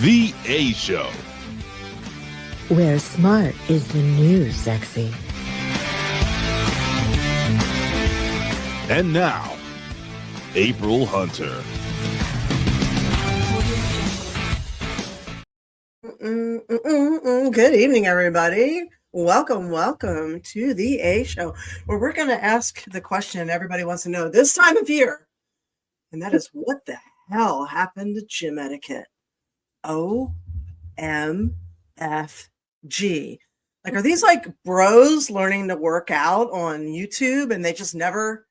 The A Show. Where smart is the new sexy. And now, April Hunter. Good evening, everybody. Welcome to the A Show, where we're going to ask the question everybody wants to know this time of year, and that is, what the hell happened to gym etiquette? OMFG. Like, are these like bros learning to work out on YouTube, and they just never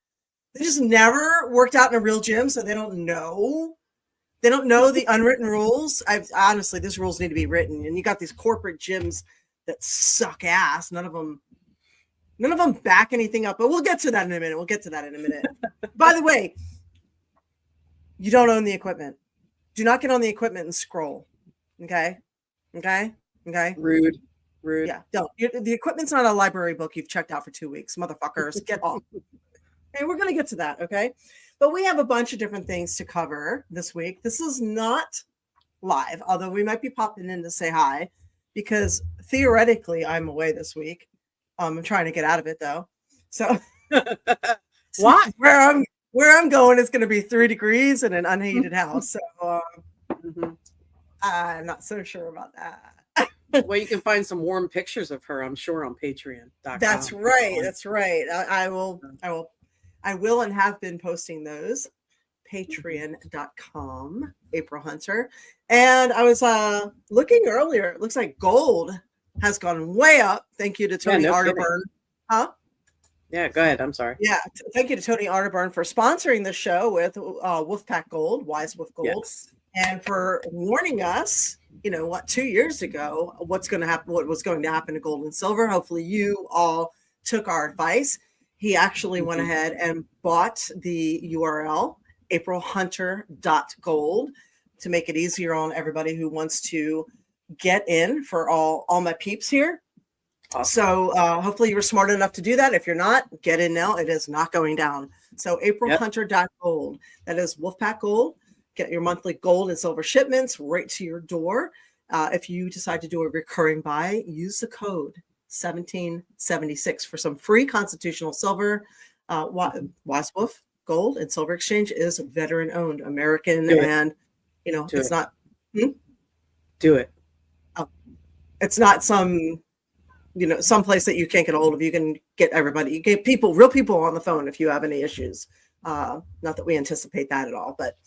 worked out in a real gym, so they don't know the unwritten rules? Honestly, these rules need to be written. And you got these corporate gyms that suck ass. None of them back anything up. But we'll get to that in a minute. By the way, you don't own the equipment. Do not get on the equipment and scroll. Okay. Rude. Yeah, don't. The equipment's not a library book you've checked out for 2 weeks, motherfuckers. Get off. Okay, we're going to get to that, okay? But we have a bunch of different things to cover this week. This is not live, although we might be popping in to say hi, because theoretically I'm away this week. I'm trying to get out of it, though. So What? where I'm going is going to be 3 degrees in an unheated house. So I'm not so sure about that. Well, you can find some warm pictures of her, I'm sure, on Patreon.com. That's right. I will and have been posting those. Patreon.com, April Hunter. And I was looking earlier. It looks like gold has gone way up. Thank you to Tony Arterburn. Huh? Yeah, go ahead. I'm sorry. Yeah. Thank you to Tony Arterburn for sponsoring the show with Wolfpack Gold, Wise Wolf Gold. Yes. And for warning us, 2 years ago, what was going to happen to gold and silver. Hopefully you all took our advice. He actually went ahead and bought the URL, aprilhunter.gold, to make it easier on everybody who wants to get in for all my peeps here. Awesome. So hopefully you were smart enough to do that. If you're not, get in now. It is not going down. So aprilhunter.gold. That is Wolfpack Gold. Get your monthly gold and silver shipments right to your door. If you decide to do a recurring buy, use the code 1776 for some free constitutional silver. Wise Wolf Gold and Silver Exchange is veteran owned, American, and it's not. Do it. It's not some place that you can't get a hold of. You can get everybody. You get real people on the phone if you have any issues. Not that we anticipate that at all, but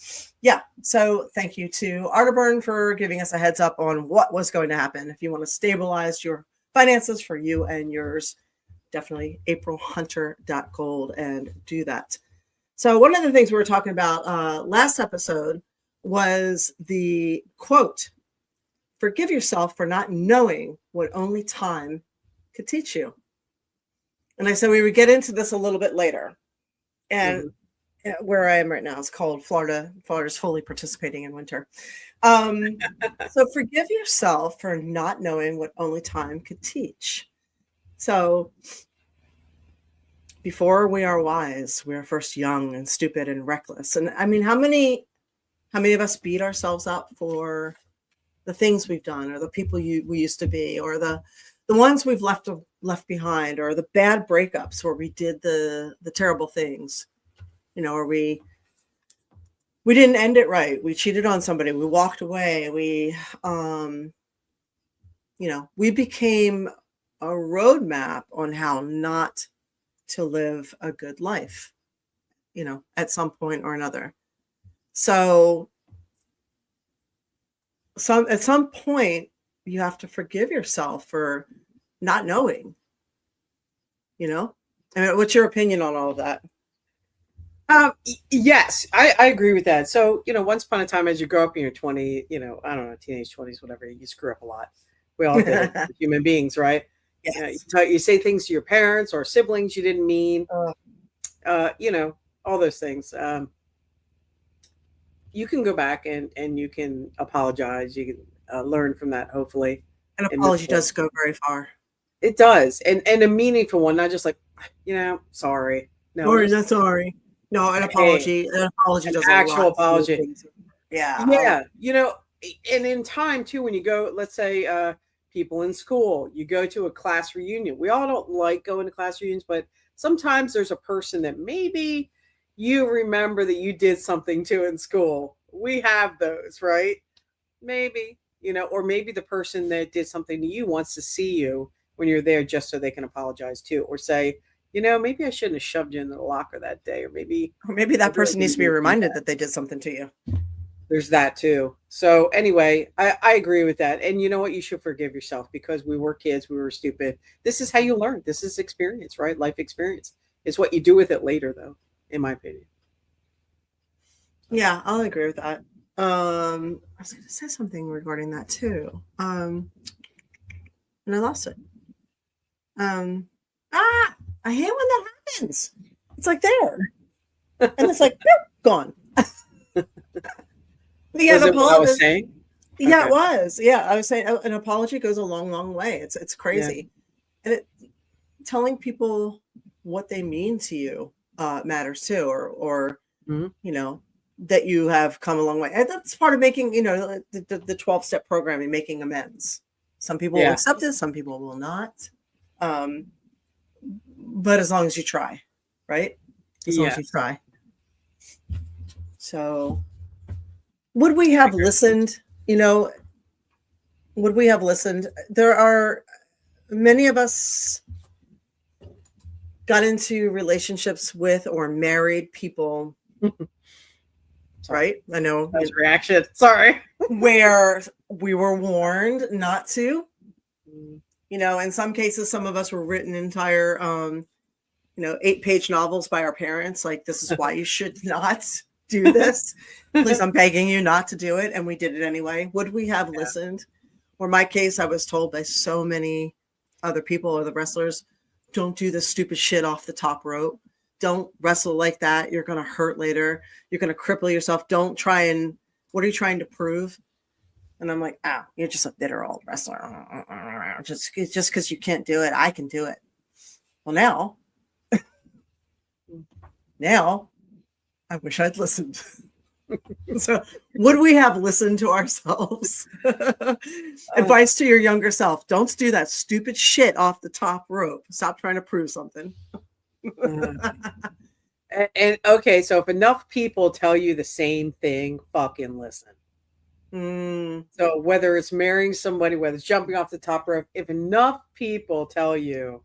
yeah. So thank you to Arterburn for giving us a heads up on what was going to happen. If you want to stabilize your finances for you and yours, definitely aprilhunter.gold and do that. So one of the things we were talking about last episode was the quote, "Forgive yourself for not knowing what only time could teach you." And I said we would get into this a little bit later. And where I am right now is called Florida. Florida's fully participating in winter. So forgive yourself for not knowing what only time could teach. So before we are wise, we are first young and stupid and reckless. And I mean, how many of us beat ourselves up for the things we've done, or the people we used to be, or the ones we've left behind, or the bad breakups where we did the terrible things, or we didn't end it right. We cheated on somebody. We walked away. We became a roadmap on how not to live a good life, at some point or another. So at some point you have to forgive yourself for not knowing, I mean, what's your opinion on all of that? Yes, I agree with that. So, once upon a time, as you grow up in your 20s, I don't know, teenage 20s, whatever, you screw up a lot. We all did it, human beings, right? Yes. You say things to your parents or siblings you didn't mean, all those things. You can go back and you can apologize. You can learn from that, hopefully. An apology does go very far. It does. And a meaningful one, not just like, sorry. No, or not sorry. No, an apology. An apology does an actual apology. Yeah. Yeah. and in time too, when you go, let's say, people in school, you go to a class reunion. We all don't like going to class reunions, but sometimes there's a person that maybe you remember that you did something to in school. We have those, right? Maybe, or maybe the person that did something to you wants to see you when you're there just so they can apologize too, or say, maybe I shouldn't have shoved you in the locker that day, or maybe that person needs to be reminded that. that they did something to you. There's that too. So anyway, I agree with that. And you know what? You should forgive yourself because we were kids, we were stupid. This is how you learn. This is experience, right? Life experience. It's what you do with it later, though, in my opinion. Yeah, I'll agree with that. I was going to say something regarding that too. And I lost it. I hate when that happens. It's like there. And it's like, boop, gone. Yeah, Was it what I was saying? Yeah, Okay. it was. Yeah, I was saying an apology goes a long, long way. It's crazy, and telling people what they mean to you matters too, or Mhm. that you have come a long way. And that's part of making the 12-step program and making amends. Some people will Yeah. accept it, some people will not. But as long as you try, right? As long as you Yes. try. So. Would we have listened? Would we have listened? There are many of us got into relationships with or married people, right? I know That was reaction. Sorry. where we were warned not to. Mm. In some cases, some of us were written entire, 8-page novels by our parents. Like, this is why you should not do this. Please, I'm begging you not to do it. And we did it anyway. Would we have listened? Or my case, I was told by so many other people or the wrestlers, don't do this stupid shit off the top rope. Don't wrestle like that. You're going to hurt later. You're going to cripple yourself. Don't try and, what are you trying to prove? And I'm like, you're just a bitter old wrestler. Just because you can't do it, I can do it. Well, now, I wish I'd listened. So, would we have listened to ourselves? Advice to your younger self: don't do that stupid shit off the top rope. Stop trying to prove something. And okay, so if enough people tell you the same thing, fucking listen. So whether it's marrying somebody, whether it's jumping off the top rope, if enough people tell you,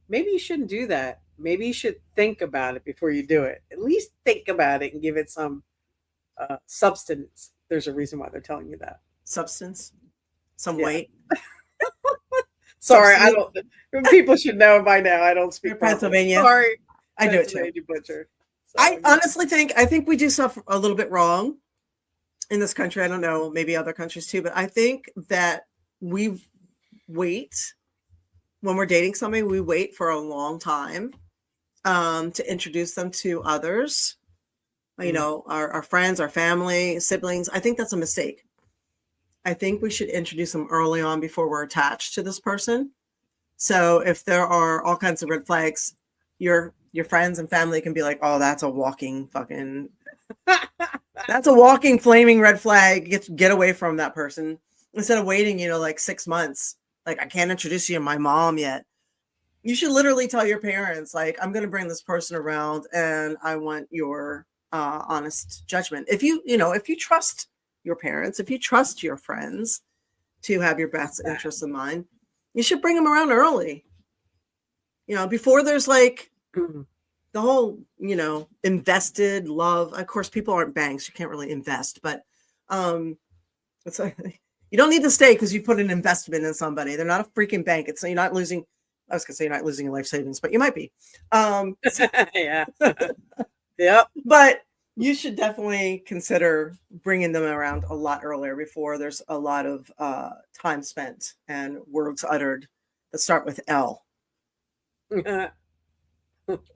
maybe you shouldn't do that. Maybe you should think about it before you do it. At least think about it and give it some substance. There's a reason why they're telling you that. Substance, some weight. Sorry, substance. I don't. People should know by now. I don't speak Pennsylvania. Sorry, I do it too. Butcher. I honestly think we do stuff a little bit wrong in this country. I don't know, maybe other countries too, but I think that we wait when we're dating somebody. We wait for a long time to introduce them to others. Our friends, our family, siblings. I think that's a mistake. I think we should introduce them early on before we're attached to this person. So if there are all kinds of red flags, your friends and family can be like, oh, that's a walking fucking, that's a walking flaming red flag. Get away from that person. Instead of waiting, like 6 months, like, I can't introduce you to my mom yet. You should literally tell your parents, like, I'm going to bring this person around and I want your honest judgment. If you trust your parents, if you trust your friends to have your best interests in mind, you should bring them around early. Before there's like the whole, invested love. Of course, people aren't banks. You can't really invest, but it's like, you don't need to stay because you put an investment in somebody. They're not a freaking bank. You're not losing. I was going to say you're not losing your life savings, but you might be. Yeah. Yep. But you should definitely consider bringing them around a lot earlier before there's a lot of time spent and words uttered that start with L. I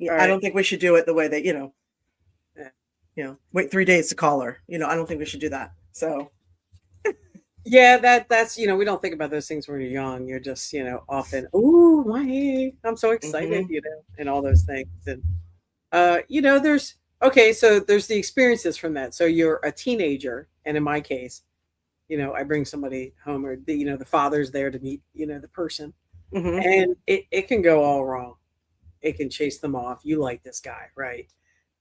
don't think we should do it the way that, wait 3 days to call her. I don't think we should do that. So. Yeah, that's we don't think about those things when you're young. You're just often, ooh, my, I'm so excited, and all those things. And there's so there's the experiences from that. So you're a teenager, and in my case, I bring somebody home, or the father's there to meet, the person, Mhm. and it can go all wrong. It can chase them off. You like this guy, right?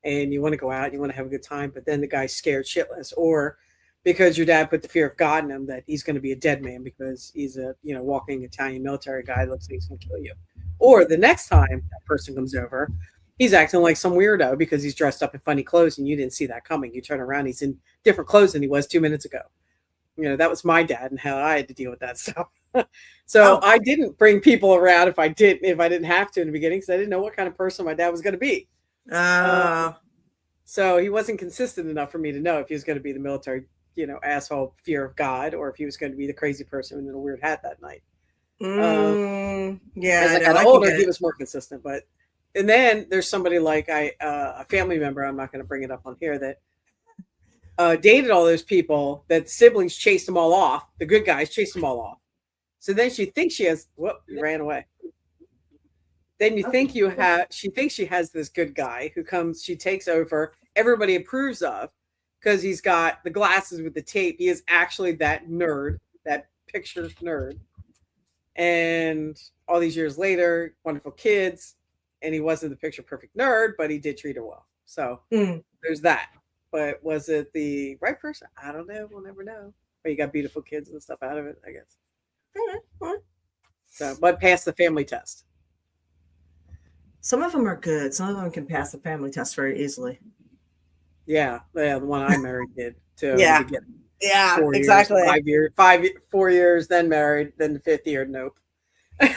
And you want to go out, you want to have a good time, but then the guy's scared shitless, or because your dad put the fear of God in him that he's going to be a dead man because he's a walking Italian military guy, looks like he's going to kill you. Or the next time that person comes over, he's acting like some weirdo because he's dressed up in funny clothes and you didn't see that coming. You turn around, he's in different clothes than he was 2 minutes ago. That was my dad and how I had to deal with that stuff. So Oh. I didn't bring people around if I didn't have to in the beginning, because I didn't know what kind of person my dad was going to be. So he wasn't consistent enough for me to know if he was going to be the military, asshole fear of God, or if he was going to be the crazy person in a weird hat that night. Yeah. As I got older, he was more consistent. And then there's somebody like a family member, I'm not going to bring it up on here, that dated all those people that siblings chased them all off. The good guys chased them all off. So then she thinks she has, whoop, you ran away. Then you think she thinks she has this good guy who comes, she takes over, everybody approves of, because he's got the glasses with the tape. He is actually that nerd, that picture nerd. And all these years later, wonderful kids, and he wasn't the picture perfect nerd, but he did treat her well. So there's that. But was it the right person? I don't know. We'll never know. But you got beautiful kids and stuff out of it, I guess. So, but passed the family test. Some of them are good. Some of them can pass the family test very easily. Yeah, the one I married did too. Yeah. Yeah, 4 exactly. Years, 4 years, then married, then the 5th year, nope. Yeah,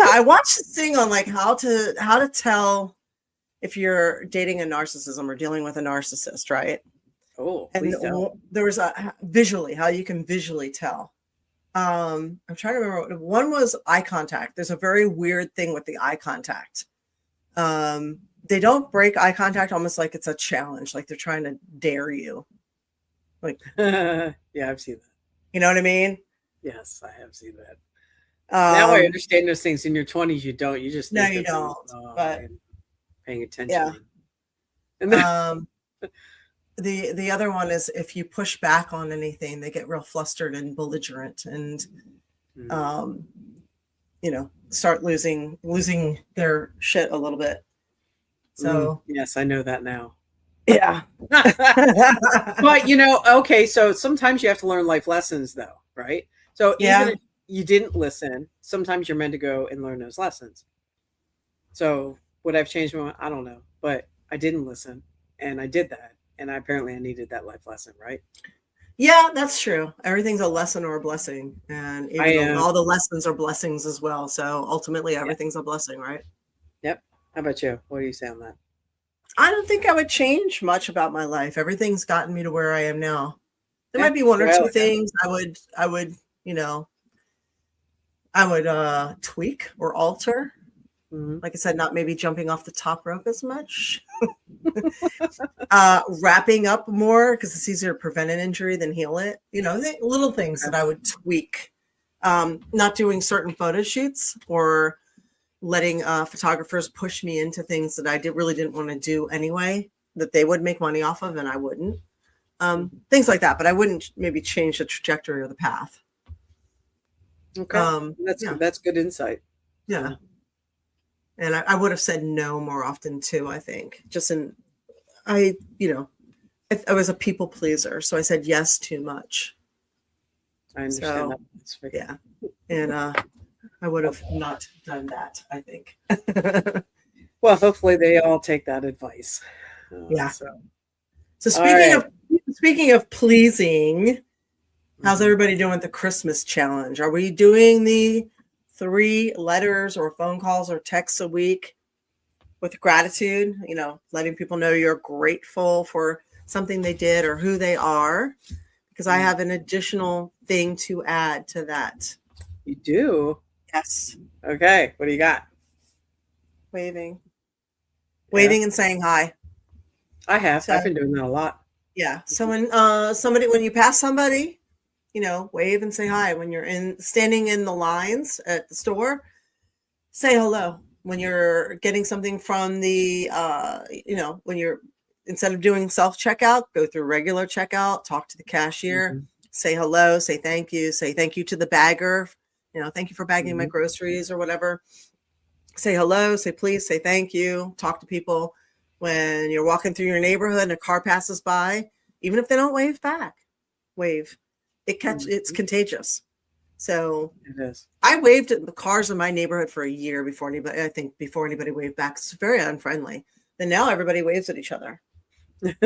I watched this thing on like how to tell if you're dating a narcissism or dealing with a narcissist, right? Oh, and there was a visually how you can visually tell. I'm trying to remember. One was eye contact. There's a very weird thing with the eye contact. They don't break eye contact almost like it's a challenge, like they're trying to dare you. Like, yeah, I've seen that. You know what I mean? Yes, I have seen that. Now I understand those things. In your 20s, you don't. You just think you don't. But paying attention. Yeah. And then, the other one is if you push back on anything, they get real flustered and belligerent and start losing their shit a little bit. So yes, I know that now. Yeah. But okay, so sometimes you have to learn life lessons though, right? So even if you didn't listen, sometimes you're meant to go and learn those lessons. So would I've changed my mind? I don't know, but I didn't listen and I did that. And apparently I needed that life lesson, right? Yeah, that's true. Everything's a lesson or a blessing. And all the lessons are blessings as well. So ultimately everything's a blessing, right? Yep. How about you? What do you say on that? I don't think I would change much about my life. Everything's gotten me to where I am now. There might be one or two things I would tweak or alter. Like I said, not maybe jumping off the top rope as much. Wrapping up more because it's easier to prevent an injury than heal it. Little things that I would tweak. Not doing certain photo shoots or letting photographers push me into things that I really didn't want to do anyway, that they would make money off of and I wouldn't. Things like that, but I wouldn't maybe change the trajectory or the path. Okay. That's good insight. Yeah. And I would have said no more often too, I think. I was a people pleaser, so I said yes too much. I understand that. Yeah. And I would have not done that, I think. Well, hopefully they all take that advice. Yeah. So speaking of pleasing, how's everybody doing with the Christmas challenge? Are we doing the 3 letters or phone calls or texts a week with gratitude? Letting people know you're grateful for something they did or who they are, because I have an additional thing to add to that. You do? Yes. Okay. What do you got? Waving and saying hi. I have. So, I've been doing that a lot. Yeah. So when when you pass somebody, wave and say hi. When you're standing in the lines at the store, say hello. When you're getting something from the, when you're, instead of doing self-checkout, go through regular checkout, talk to the cashier, say hello, say thank you to the bagger. Thank you for bagging my Mhm. groceries or whatever. Say hello, say please, say thank you. Talk to people when you're walking through your neighborhood and a car passes by, even if they don't wave back. Wave. It's Mhm. contagious. So It is. I waved at the cars in my neighborhood for a year before anybody waved back. It's very unfriendly. Then now everybody waves at each other.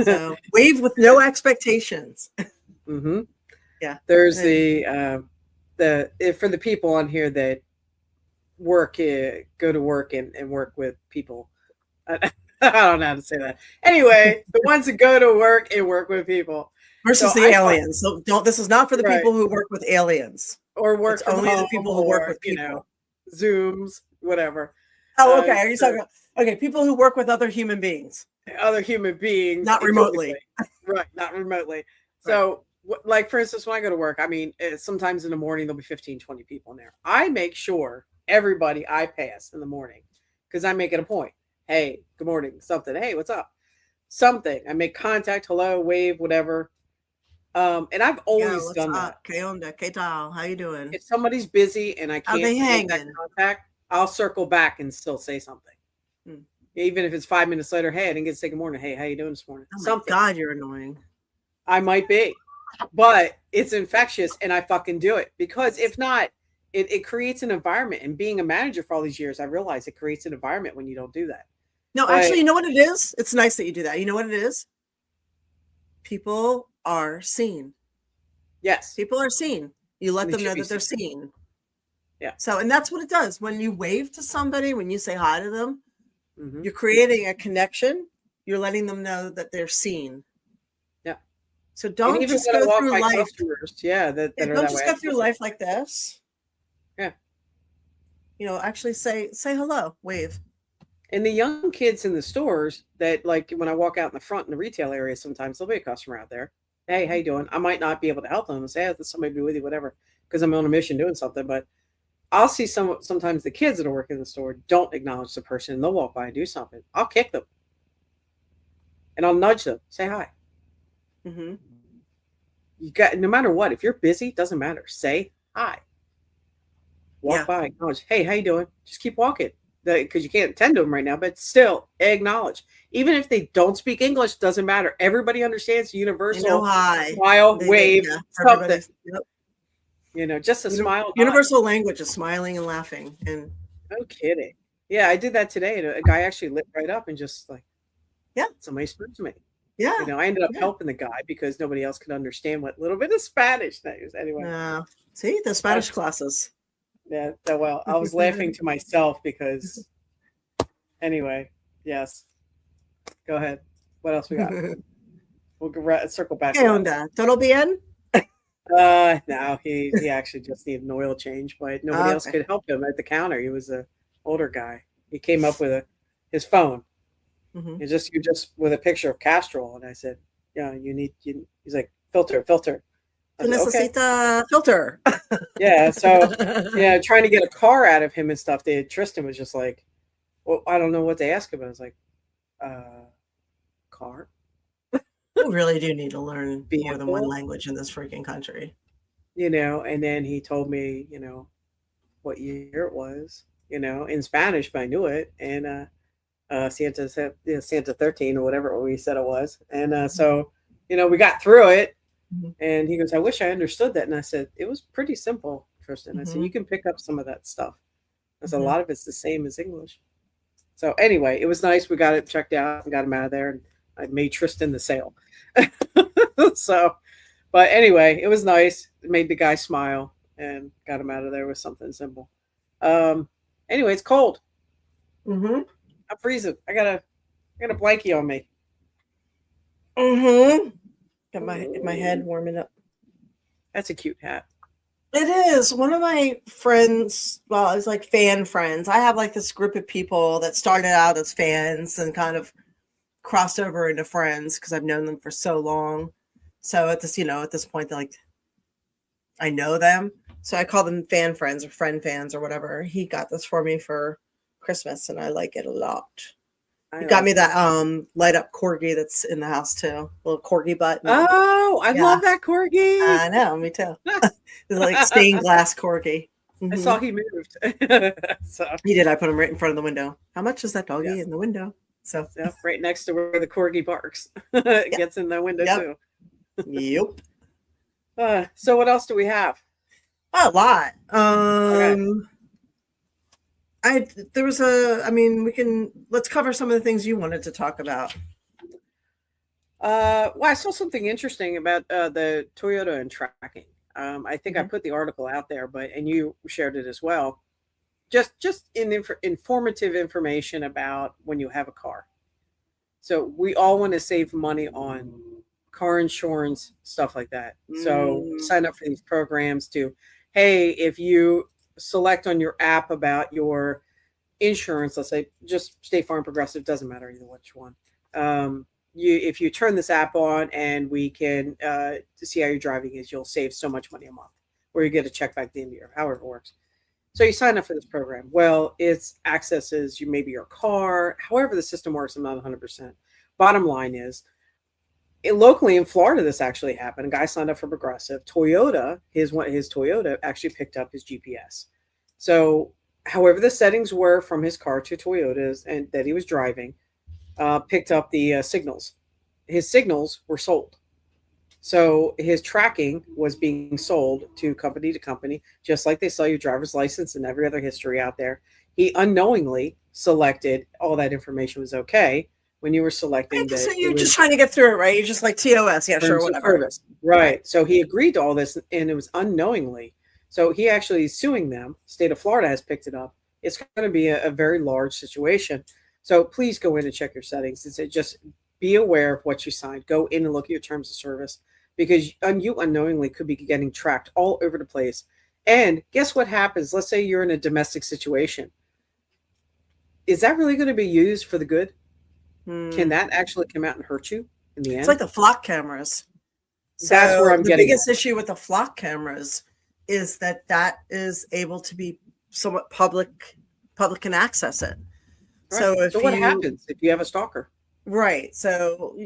So wave with no expectations. Hmm. Yeah. There's And for the people on here that go to work and work with people. I, I don't know how to say that. Anyway, the ones that go to work and work with people. versus So the I thought, aliens. So this is not for the right, people who work with aliens. or It's work from only the home, people who work or with people. Zooms, whatever. Oh, okay. Are you So talking about people who work with other human beings, other human beings, not exactly. remotely? Right, not remotely. Right. So, like for instance, when I go to work, I mean, sometimes in the morning there'll be 15, 20 people in there. I make sure everybody I pass in the morning because I make it a point. Hey, good morning, something. Hey, what's up? Something. I make contact, hello, wave, whatever. And I've Yeah, always what's done that. up? ¿Qué onda? ¿Qué tal? How you doing? If somebody's busy and I How they can't make that hanging? contact, I'll circle back and still say something. Hmm. Even if it's 5 minutes later, hey, I didn't get to say good morning. Hey, how you doing this morning? Oh my Something. God, you're annoying. I might be, but it's infectious and I fucking do it because if not, it creates an environment. And being a manager for all these years, I realize it creates an environment when you don't do that. No, But actually, you know what it is? It's nice that you do that. You know what it is? People are seen. yes, People are seen. You let they them should know be that they're seen. seen. Yeah. So, and that's what it does. When you wave to somebody, when you say hi to them, Mhm. you're creating a connection. You're letting them know that they're seen. Yeah. So And don't even just when I go walk through by life. customers, that Yeah, are don't that just way, go I through tell them, life like this. yeah. Actually say hello, wave. And the young kids in the stores that like when I walk out in the front in the retail area, sometimes there'll be a customer out there. Hey, how you doing? I might not be able to help them and say, "Hey, somebody be with you, whatever," because I'm on a mission doing something. But I'll see sometimes the kids that are working in the store don't acknowledge the person and they'll walk by and do something. I'll kick them and I'll nudge them, say hi. Mm-hmm. You got no matter what, if you're busy, doesn't matter. Say hi. Walk Yeah. by, acknowledge. Hey, how you doing? Just keep walking. Because you can't attend to them right now, but still acknowledge. Even if they don't speak English, doesn't matter. Everybody understands They know universal hi. smile, wave, Yeah. something. Everybody's yep. Just a smile, nod. Universal language is smiling and laughing. And No kidding. Yeah, I did that today, and a guy actually lit right up and just like, yeah, somebody spoke to me. yeah, I ended up yeah. helping the guy because nobody else could understand what little bit of Spanish that is. Anyway, See the Spanish that's, classes. yeah. Well, I was laughing to myself because anyway, yes. Go ahead. What else we got? We'll circle back ¿Qué to that. onda? ¿Todo bien? No, he actually just needed an oil change, but nobody else Okay. could help him at the counter. He was a older guy. He came up with his phone. Mm-hmm. You just with a picture of Castrol, and I said, "Yeah, he's like filter. I said, okay, Necesita filter. yeah. So yeah, trying to get a car out of him and stuff. Tristan was just like, well, I don't know what to ask him. I was like, car, We really do need to learn more than one vehicle, language in this freaking country. And then he told me, what year it was, in Spanish, but I knew it, and Santa 13 or whatever we said it was, and so we got through it, Mhm. and he goes, "I wish I understood that," and I said, "It was pretty simple, Tristan." I said, Mhm. "You can pick up some of that stuff." I said, "A Mhm. lot of it's the same as English." So anyway, it was nice. We got it checked out and got him out of there, and I made Tristan the sale. So, but anyway, it was nice. It made the guy smile and got him out of there with something simple. Anyway, it's cold. Mhm. I'm freezing. I got a blankie on me. Mhm. Got my head warming up. That's a cute hat. It is. One of my friends, well, it's like fan friends. I have like this group of people that started out as fans and kind of crossed over into friends because I've known them for so long. So at this point, they're like, I know them. So I call them fan friends or friend fans or whatever. He got this for me for Christmas and I like it a lot. You got me that light up corgi that's in the house too. Little corgi button. Oh, I Yeah. love that corgi. I know, me too. It's like stained glass corgi. I saw he moved. So He did. I put him right in front of the window. How much is that doggy Yeah. in the window? So yeah, right next to where the corgi barks. It gets in the window Yep. too. Yep. So what else do we have? A lot. Okay. Let's cover some of the things you wanted to talk about. Well, I saw something interesting about the Toyota and tracking. I think I put the article out there, and you shared it as well. Just informative information about when you have a car. So we all want to save money on car insurance, stuff like that. So sign up for these programs to, hey, if you select on your app about your insurance, let's say just State Farm, Progressive, doesn't matter either which one. If you turn this app on and we can see how your driving is, you'll save so much money a month, or you get a check back at the end of the year, however it works. So you sign up for this program. Well, it accesses maybe your car, however the system works. I'm not 100%. Bottom line is, locally in Florida, this actually happened. A guy signed up for Progressive. Toyota, his Toyota actually picked up his GPS. So however the settings were from his car to Toyota's and that he was driving, picked up the signals. His signals were sold. So his tracking was being sold to company, just like they sell your driver's license and every other history out there. He unknowingly selected all that information was okay when you were selecting. So you're just trying to get through it, right? You're just like TOS, yeah, sure, whatever. Service. Right. So he agreed to all this, and it was unknowingly. So he actually is suing them. State of Florida has picked it up. It's going to be a very large situation. So please go in and check your settings. Just be aware of what you signed. Go in and look at your terms of service, because you unknowingly could be getting tracked all over the place. And guess what happens? Let's say you're in a domestic situation. Is that really going to be used for the good? Can that actually come out and hurt you in the end? It's like the flock cameras. That's where I'm getting. The biggest issue with the flock cameras is that is able to be somewhat public can access it. Right. So what happens if you have a stalker? Right. So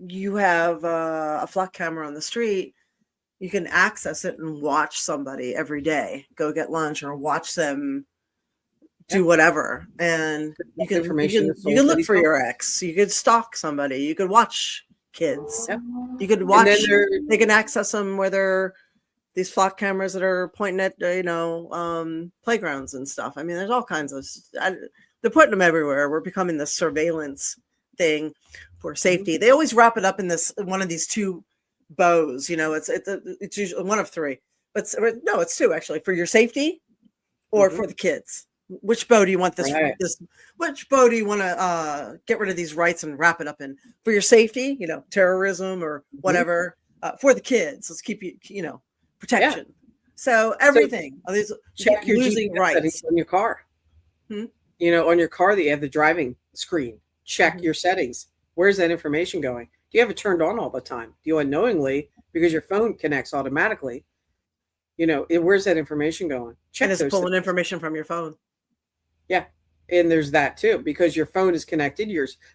you have a flock camera on the street, you can access it and watch somebody every day, go get lunch or watch them do whatever. And you can look for your ex, you could stalk somebody, you could watch kids. Yep. You could watch, they can access them where these flock cameras that are pointing at, playgrounds and stuff. I mean, there's all kinds of, they're putting them everywhere. We're becoming this surveillance thing for safety. They always wrap it up in one of these two bows. It's usually one of three, but no, it's two actually, for your safety or for the kids. Which bow do you want this? Right. Which bow do you want to get rid of these rights and wrap it up in? For your safety, terrorism or whatever. For the kids, let's keep you, protection. Yeah. So everything. So check your losing rights on your car. On your car that you have the driving screen. Check your settings. Where's that information going? Do you have it turned on all the time? Do you unknowingly, because your phone connects automatically? Where's that information going? Check. And it's pulling information from your phone. Yeah. And there's that too, because your phone is connected,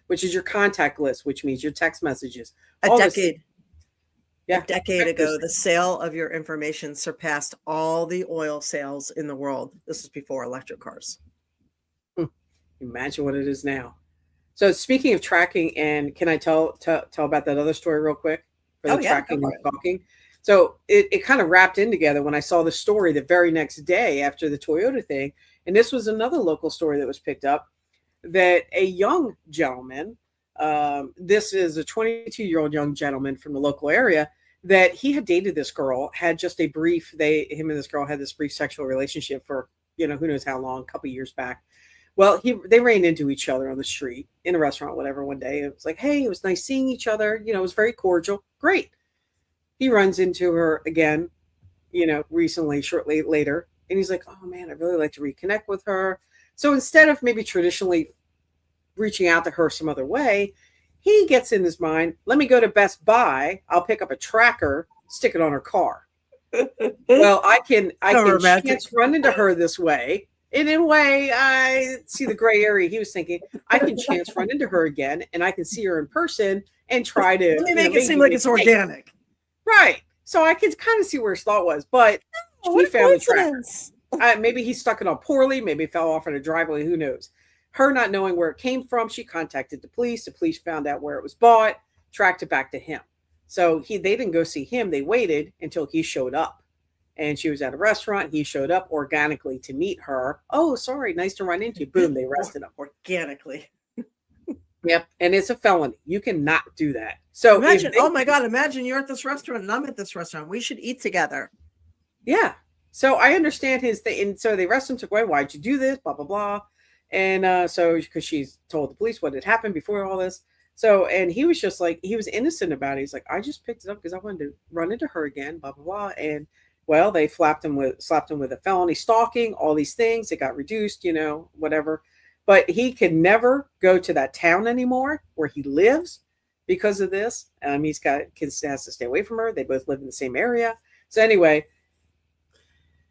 which is your contact list, which means your text messages. A decade ago, the sale of your information surpassed all the oil sales in the world. This was before electric cars. Imagine what it is now. So speaking of tracking, and can I tell about that other story real quick for the tracking and stalking? So it kind of wrapped in together when I saw the story the very next day after the Toyota thing. And this was another local story that was picked up, that a young gentleman, this is a 22-year-old young gentleman from the local area, that he had dated this girl, had just him and this girl had this brief sexual relationship for, who knows how long, a couple years back. Well, they ran into each other on the street, in a restaurant, whatever, one day. It was like, hey, it was nice seeing each other. It was very cordial. Great. He runs into her again, recently, shortly later. And he's like, oh, man, I'd really like to reconnect with her. So instead of maybe traditionally reaching out to her some other way, he gets in his mind, let me go to Best Buy. I'll pick up a tracker, stick it on her car. Well, I can run into her this way. And in a way, I see the gray area. He was thinking, I can chance run into her again, and I can see her in person and try to Let me make it maybe seem like it's organic. Right. So I could kind of see where his thought was, but Oh, he what a found the tracker. coincidence. Maybe he stuck it on poorly. Maybe it fell off in a driveway. Who knows? Her not knowing where it came from, she contacted the police. The police found out where it was bought, tracked it back to him. So they didn't go see him. They waited until he showed up. And she was at a restaurant. He showed up organically to meet her. Oh, sorry. Nice to run into you. Boom. They arrested him. Organically. Yep. And it's a felony. You cannot do that. So imagine, oh my God, imagine you're at this restaurant and I'm at this restaurant. We should eat together. Yeah. So I understand his thing. And so they arrested him, took away, why'd you do this? Blah, blah, blah. And so, because she's told the police what had happened before all this. So, and he was just like, he was innocent about it. He's like, I just picked it up because I wanted to run into her again, blah, blah, blah. And well, they slapped him with a felony stalking, all these things. It got reduced, whatever. But he can never go to that town anymore where he lives because of this. He's got kids, has to stay away from her. They both live in the same area. So anyway.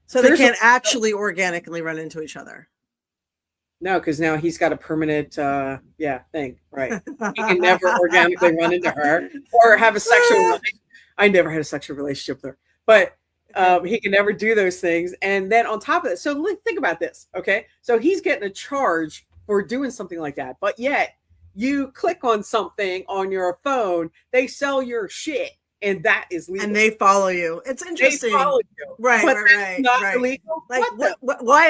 So they can't actually organically run into each other. No, because now he's got a permanent, thing. Right. He can never organically run into her or have a sexual. I never had a sexual relationship with her, but he can never do those things. And then on top of it, so think about this. Okay. So he's getting a charge for doing something like that. But yet you click on something on your phone, they sell your shit, and that is legal. And they follow you. It's interesting. They follow you. Right, but right, not right. illegal. Like,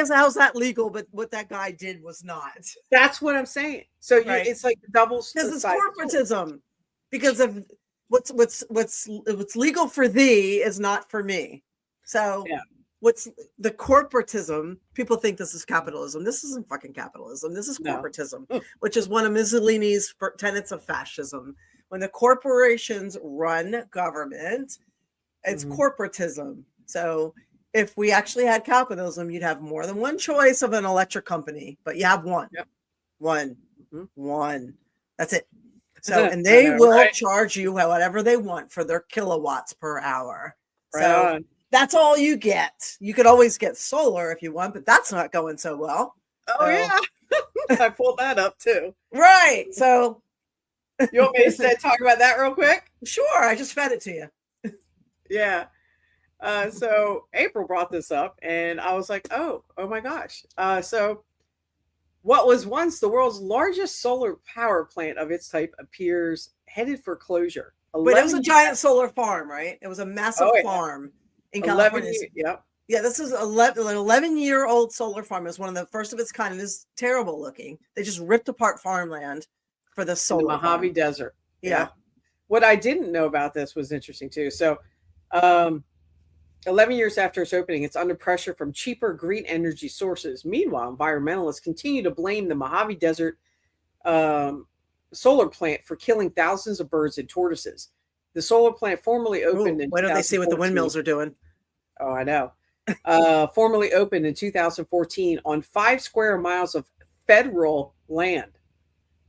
how's that legal? But what that guy did was not. That's what I'm saying. So it's like double. Because it's corporatism. Because of what's legal for thee is not for me. So what's the corporatism? People think this is capitalism. This isn't fucking capitalism. This is corporatism, which is one of Mussolini's tenets of fascism. When the corporations run government, it's corporatism. So if we actually had capitalism, you'd have more than one choice of an electric company, but you have one. Yep. One. That's it. So, and they will charge you whatever they want for their kilowatts per hour. So that's all you get. You could always get solar if you want, but that's not going so well. Oh, yeah. I pulled that up too. Right. So you want me to talk about that real quick? Sure. I just fed it to you. Yeah. So April brought this up and I was like, oh my gosh. So what was once the world's largest solar power plant of its type appears headed for closure. But it was a giant solar farm, right? It was a massive farm in California. Yeah, this is an 11-year-old solar farm. It was one of the first of its kind. It is terrible looking. They just ripped apart farmland for the solar in the Mojave farm. Desert. Yeah. What I didn't know about this was interesting too. So 11 years after its opening, it's under pressure from cheaper green energy sources. Meanwhile, environmentalists continue to blame the Mojave Desert solar plant for killing thousands of birds and tortoises. The solar plant formerly opened in why don't they see what the windmills are doing? Oh, I know. Formerly opened in 2014 on 5 square miles of federal land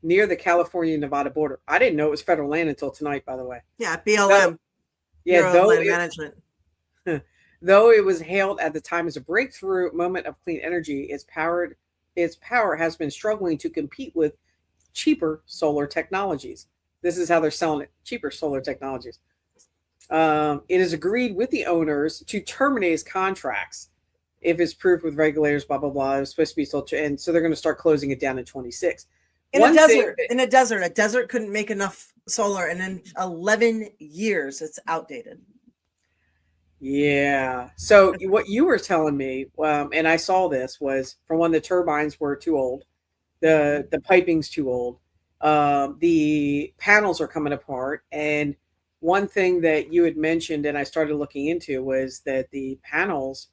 near the California-Nevada border. I didn't know it was federal land until tonight, by the way. Yeah, BLM. Management. Though it was hailed at the time as a breakthrough moment of clean energy, its power has been struggling to compete with cheaper solar technologies. This is how they're selling it: cheaper solar technologies. It has agreed with the owners to terminate its contracts if it's proved with regulators. Blah blah blah. It was supposed to be sold, and so they're going to start closing it down in 26. In a desert couldn't make enough solar, and in 11 years, it's outdated. Yeah. So what you were telling me, and I saw this, was from when the turbines were too old, the piping's too old, the panels are coming apart, and one thing that you had mentioned, and I started looking into, was that the panels,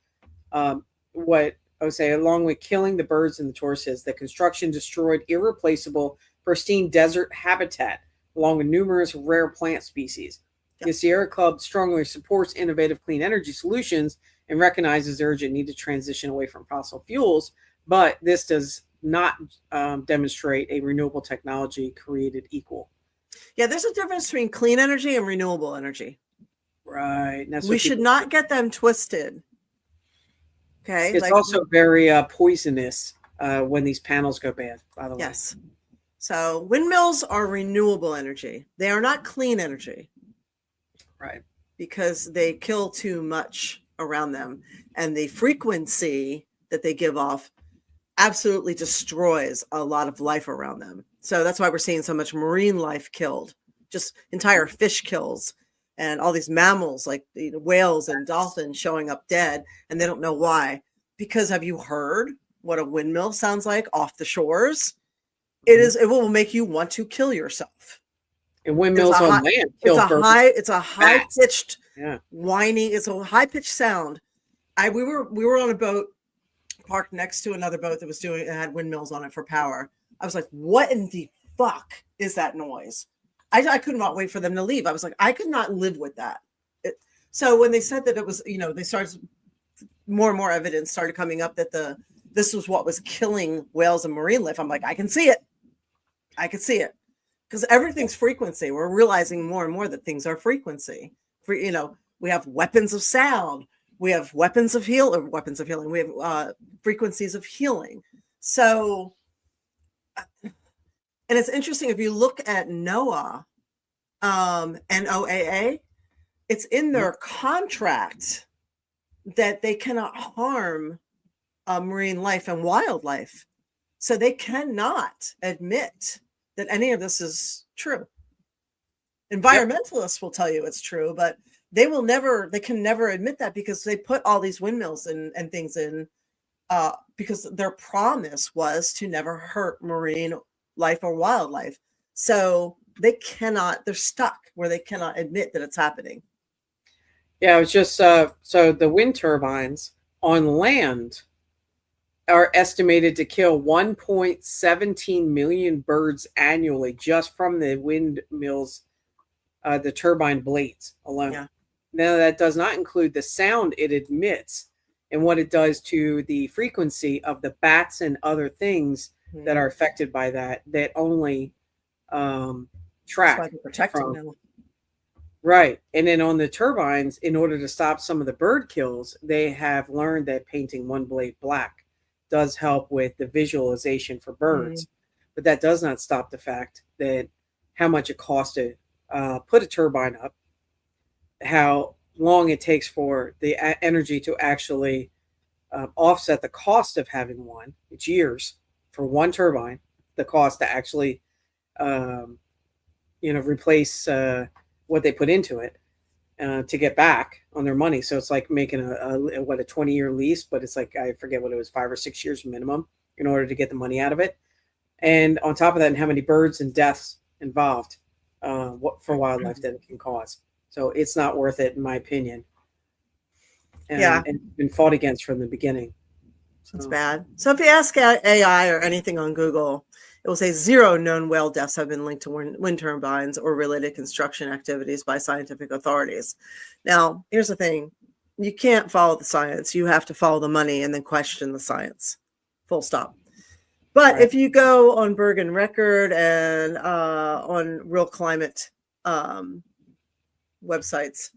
what I would say, along with killing the birds and the tortoises, the construction destroyed irreplaceable, pristine desert habitat, along with numerous rare plant species. The Sierra Club strongly supports innovative clean energy solutions and recognizes the urgent need to transition away from fossil fuels, but this does not demonstrate a renewable technology created equal. Yeah, there's a difference between clean energy and renewable energy. Right. We should not get them twisted. Okay. It's also very poisonous when these panels go bad, by the way. Yes. So windmills are renewable energy. They are not clean energy. Right. Because they kill too much around them. And the frequency that they give off absolutely destroys a lot of life around them. So that's why we're seeing so much marine life killed, just entire fish kills and all these mammals like whales and dolphins showing up dead. And they don't know why. Because have you heard what a windmill sounds like off the shores? It will make you want to kill yourself. And windmills on land kill birds. It's a high pitched whining. It's a high pitched sound. We were on a boat parked next to another boat that was it had windmills on it for power. I was like, what in the fuck is that noise? I could not wait for them to leave. I was like, I could not live with that. So when they said that it was, they started more and more evidence started coming up that this was what was killing whales and marine life. I'm like, I can see it. Because everything's frequency. We're realizing more and more that things are frequency. We have weapons of sound. We have weapons of healing. We have frequencies of healing. So, and it's interesting if you look at NOAA, NOAA, it's in their contract that they cannot harm marine life and wildlife. So they cannot admit that any of this is true. Environmentalists will tell you it's true, but they can never admit that because they put all these windmills and things in because their promise was to never hurt marine life or wildlife. So they're stuck where they cannot admit that it's happening. Yeah, it was just so the wind turbines on land are estimated to kill 1.17 million birds annually just from the windmills, the turbine blades alone. Yeah. Now, that does not include the sound it emits and what it does to the frequency of the bats and other things that are affected by that only track protecting them. Right. And then on the turbines, in order to stop some of the bird kills, they have learned that painting one blade black does help with the visualization for birds. But that does not stop the fact that how much it costs to put a turbine up, how long it takes for the energy to actually offset the cost of having one. It's years for one turbine, the cost to actually, replace what they put into it to get back on their money. So it's like making a 20-year lease, but it's like, I forget what it was, 5 or 6 years minimum in order to get the money out of it. And on top of that, and how many birds and deaths involved for wildlife that it can cause. So it's not worth it, in my opinion. And it's been fought against from the beginning. So. It's bad. So if you ask AI or anything on Google, it will say 0 known whale deaths have been linked to wind turbines or related construction activities by scientific authorities. Now, here's the thing. You can't follow the science. You have to follow the money and then question the science. Full stop. But if you go on Bergen Record and on Real Climate websites,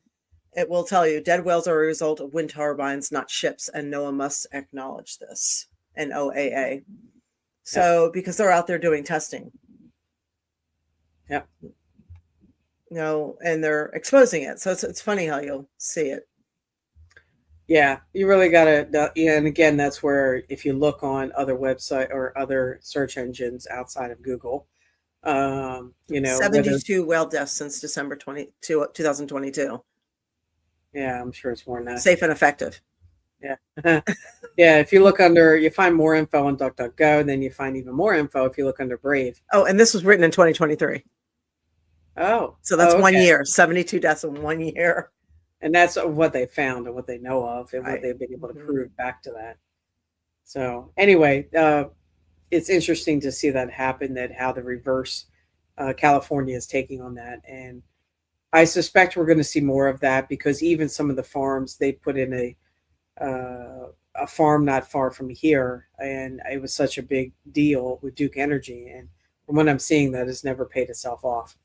it will tell you dead whales are a result of wind turbines, not ships, and NOAA must acknowledge this, and NOAA. So because they're out there doing testing. Yeah. And they're exposing it. So it's funny how you'll see it. Yeah, you really got to, and again, that's where if you look on other website or other search engines outside of Google, 72 whale deaths since December 2022. Yeah, I'm sure it's more than that. Safe and effective. Yeah. Yeah, if you look you find more info on DuckDuckGo, and then you find even more info if you look under Brave. Oh, and this was written in 2023. Oh. So that's 1 year, 72 deaths in 1 year. And that's what they found and what they know of and what they've been able to prove back to that. So anyway, it's interesting to see that happen, that how the reverse California is taking on that. And I suspect we're going to see more of that, because even some of the farms, they put in a farm not far from here, and it was such a big deal with Duke Energy. And from what I'm seeing, that has never paid itself off.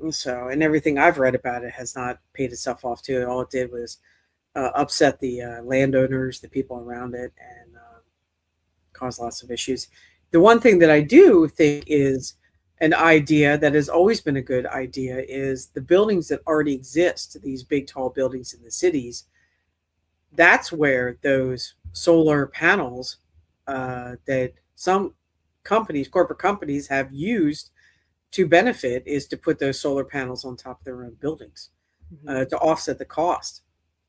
So, and everything I've read about it has not paid itself off too. All it did was upset the landowners, the people around it, and cause lots of issues. The one thing that I do think is an idea that has always been a good idea is the buildings that already exist, these big tall buildings in the cities. That's where those solar panels that some companies, corporate companies, have used to benefit is to put those solar panels on top of their own buildings to offset the cost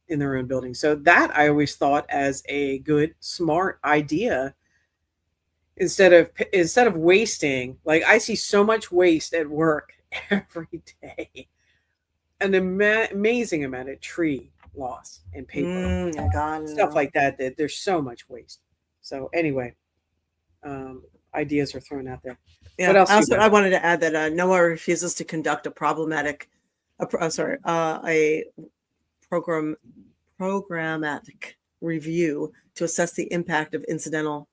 in their own buildings. So that I always thought as a good, smart idea instead of wasting. Like I see so much waste at work every day, an amazing amount of tree loss and paper, God, stuff no. like that. That there's so much waste. So anyway, ideas are thrown out there. Yeah. What else? I wanted to add that NOAA refuses to conduct a programmatic review to assess the impact of incidental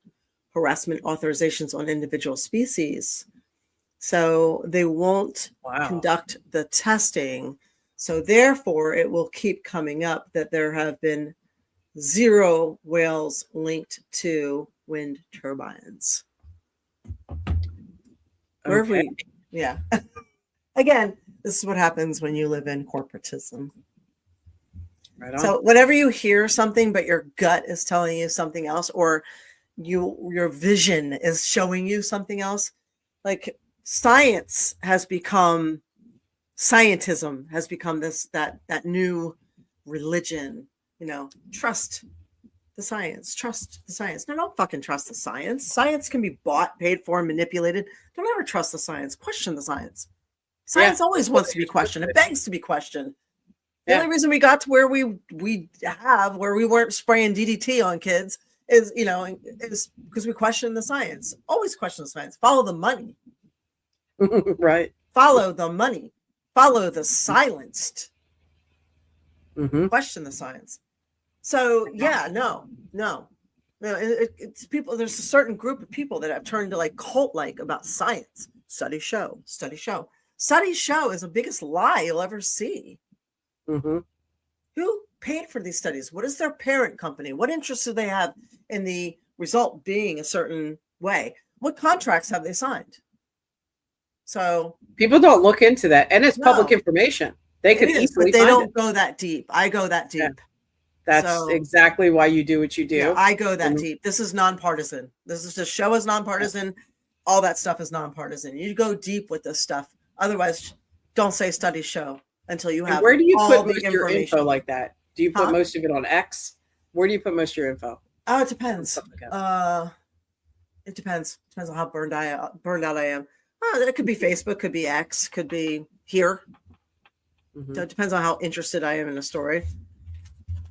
harassment authorizations on individual species. So they won't conduct the testing. So therefore, it will keep coming up that there have been 0 whales linked to wind turbines. Okay. Yeah. Again, this is what happens when you live in corporatism. Right on. So whenever you hear something, but your gut is telling you something else, or your vision is showing you something else, like scientism has become that new religion. Trust the science. No, don't fucking trust the science. Science can be bought, paid for, manipulated. Don't ever trust the science. Question the science. Science always wants to be questioned. It begs to be questioned. The only reason we got to where we weren't spraying DDT on kids is because we question the science. Always question the science. Follow the money. Right. Follow the money. Follow the silenced. Question the science. So no. It's people. There's a certain group of people that have turned to like cult-like about science. Studies show. Studies show is the biggest lie you'll ever see. Who paid for these studies? What is their parent company? What interest do they have in the result being a certain way? What contracts have they signed? So people don't look into that, and it's public information. They could easily, but they don't go that deep. I go that deep. Yeah. That's exactly why you do what you do. Yeah, I go that deep. This is nonpartisan. This is the show is nonpartisan. Yeah. All that stuff is nonpartisan. You go deep with this stuff. Otherwise, don't say studies show until you have. And where do you all put the most of your info like that? Do you put most of it on X? Where do you put most of your info? Oh, it depends. It depends. Depends on how burned out I am. It could be Facebook, could be X, could be here. So it depends on how interested I am in a story.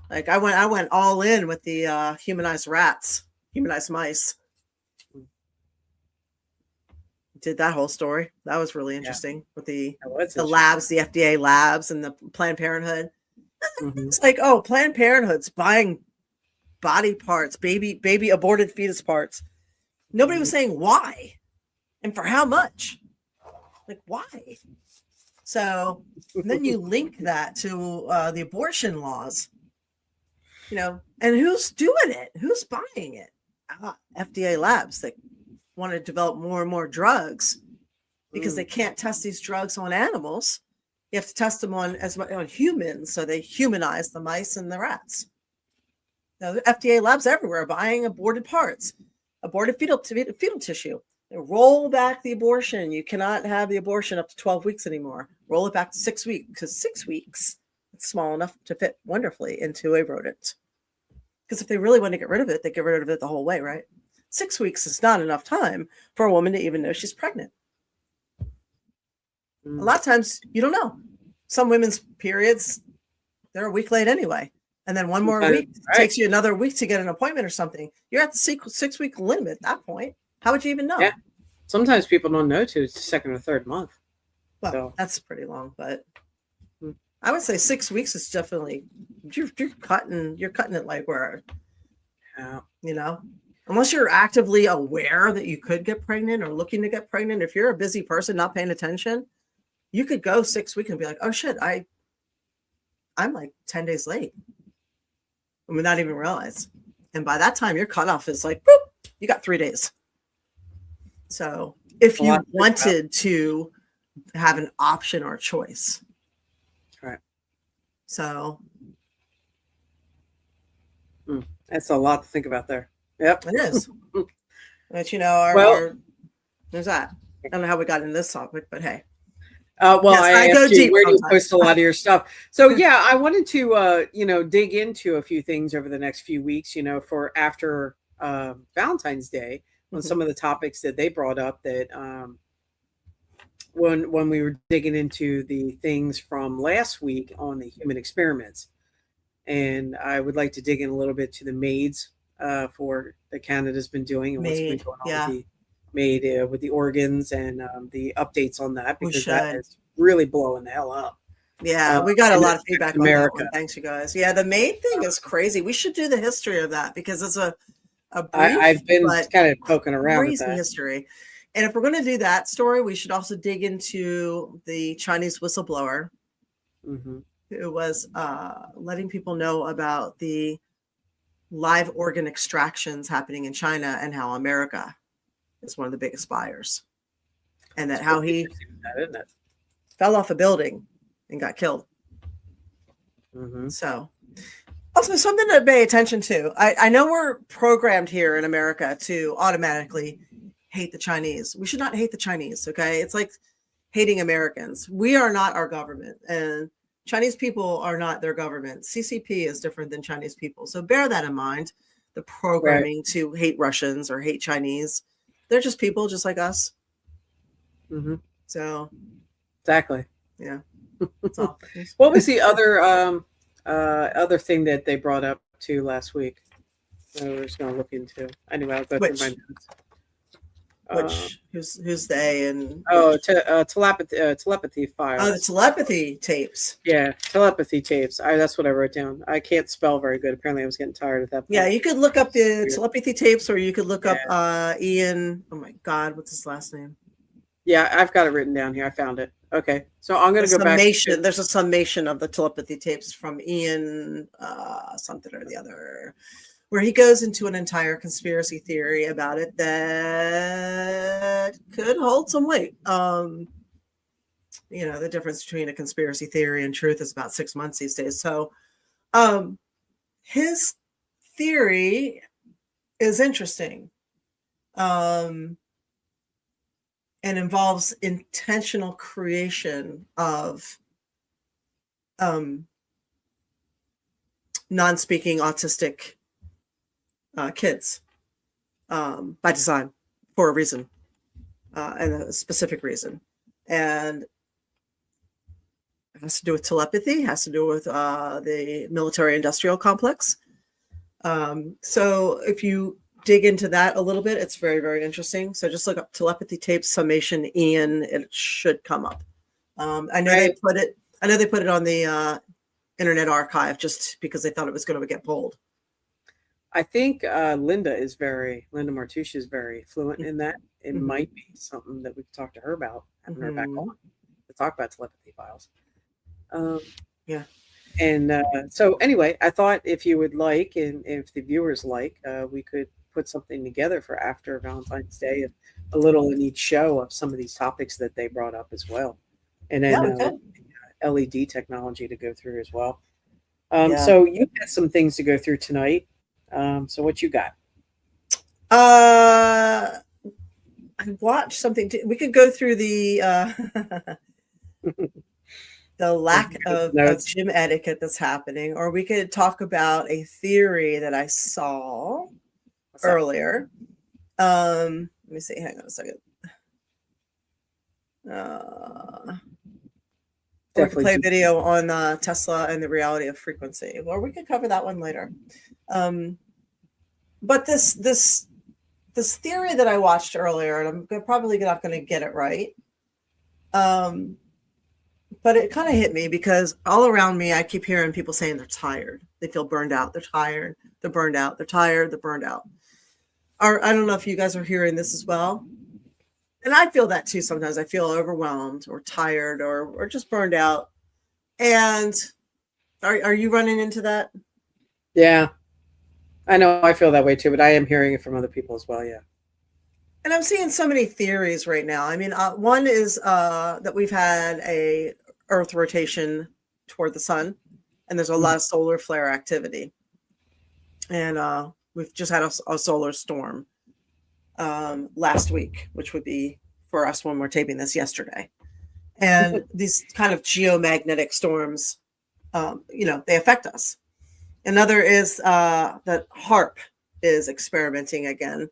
Like I went all in with the humanized rats, humanized mice. Did that whole story. That was really interesting with the labs, the FDA labs, and the Planned Parenthood. It's like, oh, Planned Parenthood's buying body parts, baby aborted fetus parts. Nobody was saying why and for how much. Like, why? So then you link that to the abortion laws, and who's doing it? Who's buying it? FDA labs that want to develop more and more drugs because they can't test these drugs on animals. You have to test them on humans. So they humanize the mice and the rats. Now, the FDA labs everywhere buying aborted parts, aborted fetal tissue. They roll back the abortion. You cannot have the abortion up to 12 weeks anymore. Roll it back to 6 weeks because 6 weeks, it's small enough to fit wonderfully into a rodent. Because if they really want to get rid of it, they get rid of it the whole way, right? 6 weeks is not enough time for a woman to even know she's pregnant. A lot of times you don't know. Some women's periods, they're a week late anyway. And then one more week takes you another week to get an appointment or something. You're at the 6 week limit at that point. How would you even know? Yeah. Sometimes people don't know till it's the second or third month. Well, that's pretty long, but I would say 6 weeks is definitely you're cutting it like where, unless you're actively aware that you could get pregnant or looking to get pregnant. If you're a busy person not paying attention, you could go 6 weeks and be like, oh shit, I'm like 10 days late. and we not even realize. And by that time, your cutoff is like, boop, you got 3 days. So if you wanted to have an option or choice. Right. So that's a lot to think about there. Yep. it is. But there's that. I don't know how we got into this topic, but hey. Well, Yes, I go asked you, deep where do you sometimes. post a lot of your stuff? So yeah, I wanted to dig into a few things over the next few weeks, for after Valentine's Day, on some of the topics that they brought up that when we were digging into the things from last week on the human experiments. And I would like to dig in a little bit to the maids for that Canada's been doing, and what's been going on with the maid with the organs and the updates on that, because that is really blowing the hell up. Yeah, we got a lot of feedback on America. that one. Thanks, you guys. Yeah, the maid thing is crazy. We should do the history of that because it's a brief, I've been kind of poking around with crazy that history. And if we're going to do that story, we should also dig into the Chinese whistleblower who was letting people know about the live organ extractions happening in China and how America is one of the biggest buyers. And that how he fell off a building and got killed. So also something to pay attention to. I know we're programmed here in America to automatically hate the Chinese. We should not hate the Chinese, okay? It's like hating Americans. We are not our government, and Chinese people are not their government. CCP is different than Chinese people. So bear that in mind, the programming to hate Russians or hate Chinese. They're just people just like us. So exactly. Yeah. That's all. What was the other thing that they brought up to last week? I was going to look into. Anyway, I'll go through my notes. Who's they and telepathy files. Oh, the telepathy tapes. Yeah, telepathy tapes. That's what I wrote down. I can't spell very good. Apparently, I was getting tired at that point. Yeah, you could look up the telepathy tapes, or you could look up Ian. Oh my God, what's his last name? Yeah, I've got it written down here. I found it. Okay, so I'm going to go back. There's a summation of the telepathy tapes from Ian something or the other, where he goes into an entire conspiracy theory about it that could hold some weight. The difference between a conspiracy theory and truth is about 6 months these days. So his theory is interesting and involves intentional creation of non-speaking autistic kids by design for a reason and a specific reason. And it has to do with telepathy, has to do with the military industrial complex. So if you dig into that a little bit, it's very, very interesting. So just look up telepathy tapes summation Ian, it should come up. I know they put it on the Internet Archive just because they thought it was going to get pulled. I think Linda Martucci is very fluent in that. It might be something that we could talk to her about, having her back on to talk about telepathy files. Yeah. And so anyway, I thought if you would like, and if the viewers like, we could put something together for after Valentine's Day, a little in each show of some of these topics that they brought up as well. And then LED technology to go through as well. So you had some things to go through tonight. So what you got? I watched something. We could go through the the lack of gym etiquette that's happening, or we could talk about a theory that I saw earlier. Let me see. Hang on a second. We could play a video on Tesla and the reality of frequency, or we could cover that one later. But this theory that I watched earlier, and I'm probably not going to get it right, but it kind of hit me because all around me, I keep hearing people saying they're tired. They feel burned out. They're tired. They're burned out. They're tired. They're burned out. Or I don't know if you guys are hearing this as well. And I feel that too sometimes. I feel overwhelmed or tired or just burned out. And are you running into that? Yeah, I know I feel that way too, but I am hearing it from other people as well. Yeah. And I'm seeing so many theories right now. I mean, one is that we've had a Earth rotation toward the sun, and there's a lot of solar flare activity. And we've just had a solar storm last week, which would be for us when we're taping this yesterday. And these kind of geomagnetic storms, they affect us. Another is that HARP is experimenting again.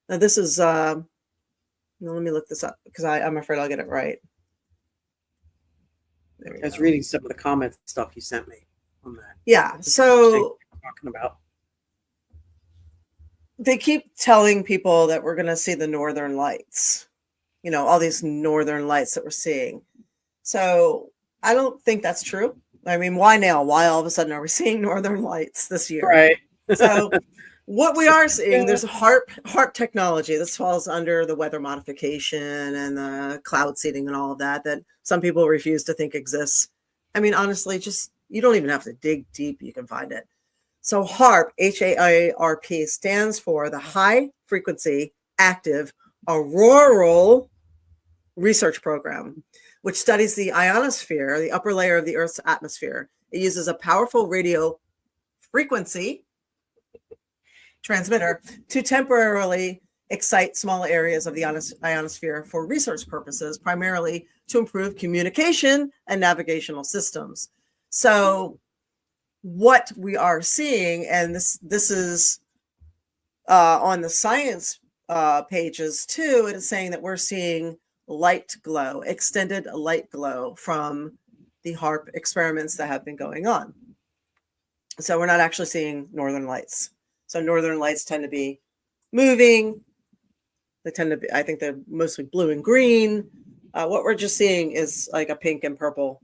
Now this is, let me look this up because I'm afraid I'll get it right. I was reading some of the comment stuff you sent me on that. Yeah, so talking about. They keep telling people that we're going to see the northern lights, all these northern lights that we're seeing. So I don't think that's true. I mean, why now? Why all of a sudden are we seeing northern lights this year? Right. So what we are seeing, there's a HARP technology. This falls under the weather modification and the cloud seeding and all of that some people refuse to think exists. I mean, honestly, you don't even have to dig deep. You can find it. So HARP, HARP, stands for the High Frequency Active Auroral Research Program, which studies the ionosphere, the upper layer of the Earth's atmosphere. It uses a powerful radio frequency transmitter to temporarily excite small areas of the ionosphere for research purposes, primarily to improve communication and navigational systems. So what we are seeing, and this is on the science pages too, it is saying that we're seeing light glow, extended light glow from the HARP experiments that have been going on. So we're not actually seeing northern lights. So northern lights tend to be moving. They tend to be, I think they're mostly blue and green. What we're just seeing is like a pink and purple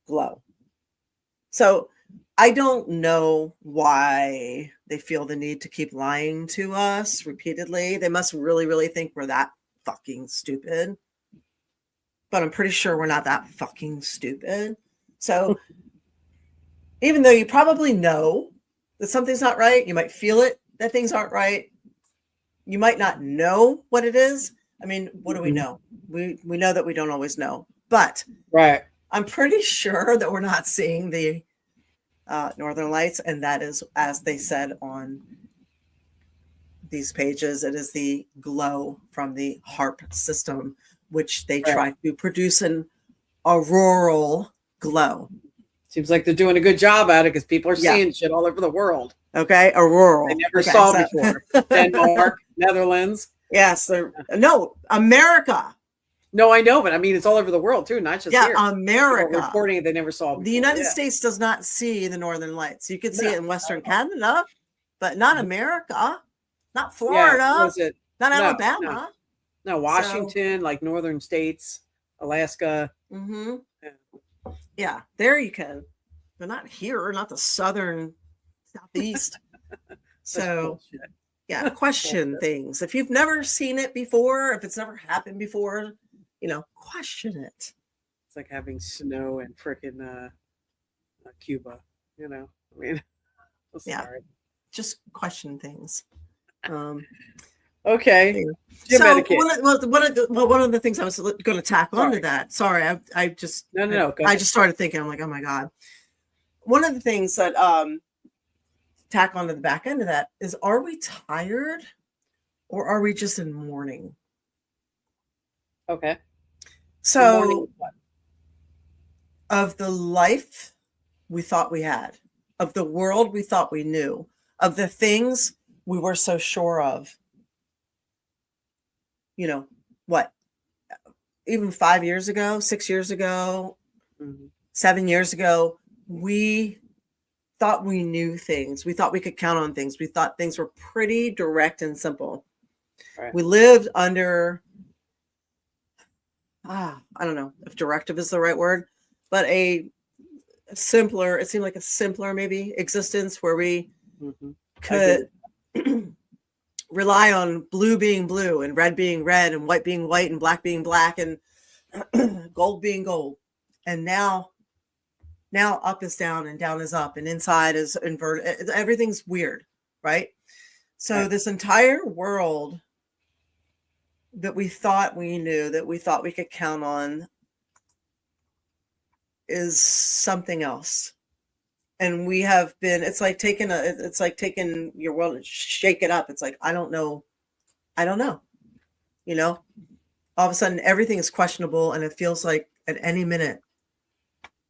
glow. So I don't know why they feel the need to keep lying to us repeatedly. They must really, really think we're that fucking stupid. But I'm pretty sure we're not that fucking stupid. So even though you probably know that something's not right, you might feel it that things aren't right. You might not know what it is. I mean, what do we know? We know that we don't always know. But right, I'm pretty sure that we're not seeing the northern lights, and that is, as they said on these pages, it is the glow from the HARP system, which they try to produce an auroral glow. Seems like they're doing a good job at it because people are seeing shit all over the world. Okay, auroral. They never saw before. Denmark, Netherlands. Yes, no, America. No, I know, but I mean, it's all over the world too, not just here. America. People reporting it they never saw before. The United States does not see the northern lights. You could see it in Western Canada, but not America, not Florida, not Alabama. No, Washington, like northern states, Alaska. Mm-hmm. Yeah, there you can, but not here, not the southern southeast. So question things. If you've never seen it before, if it's never happened before, question it. It's like having snow in frickin' Cuba, I mean, just question things. Okay. So one of the things I was going to tack onto that. Sorry, I just I just started thinking. I'm like, oh my god. One of the things that tack onto the back end of that is: are we tired, or are we just in mourning? Okay. So, of the life we thought we had, of the world we thought we knew, of the things we were so sure of. What? Even 5 years ago, 6 years ago, 7 years ago, we thought we knew things. We thought we could count on things. We thought things were pretty direct and simple. Right. We lived under, I don't know if directive is the right word, but it seemed like a simpler maybe existence where we could rely on blue being blue and red being red and white being white and black being black and gold being gold. And now up is down and down is up and inside is inverted. Everything's weird. right? So Right. this entire world that we thought we knew, that we thought we could count on, is something else. And we have been, it's like taking your world and shake it up. It's like, I don't know. You know, all of a sudden everything is questionable, and it feels like at any minute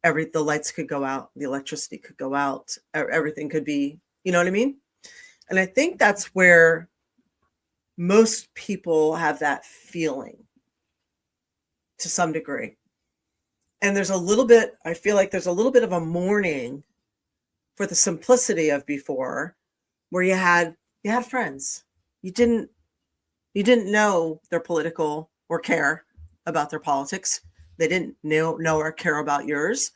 the lights could go out, the electricity could go out, everything could be, you know what I mean? And I think that's where most people have that feeling to some degree. And I feel like there's a little bit of a mourning for the simplicity of before, where you had friends. You didn't know their political or care about their politics. They didn't know or care about yours.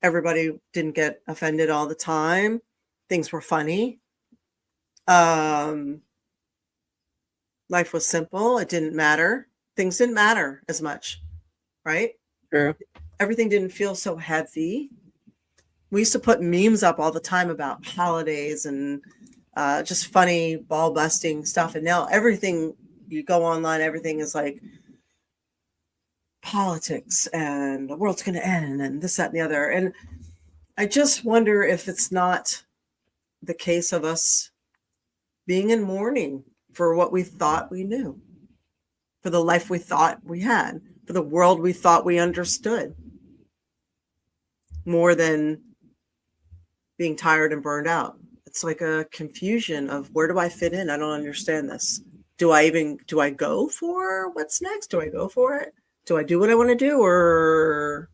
Everybody didn't get offended all the time. Things were funny. Life was simple. It didn't matter. Things didn't matter as much, right? True. Everything didn't feel so heavy. We used to put memes up all the time about holidays and just funny ball busting stuff. And now everything, you go online, everything is like politics and the world's going to end and this, that, and the other. And I just wonder if it's not the case of us being in mourning for what we thought we knew, for the life we thought we had, for the world we thought we understood, more than being tired and burned out. It's like a confusion of, where do I fit in? I don't understand this. Do I go for what's next? Do I go for it? Do I do what I want to do? Or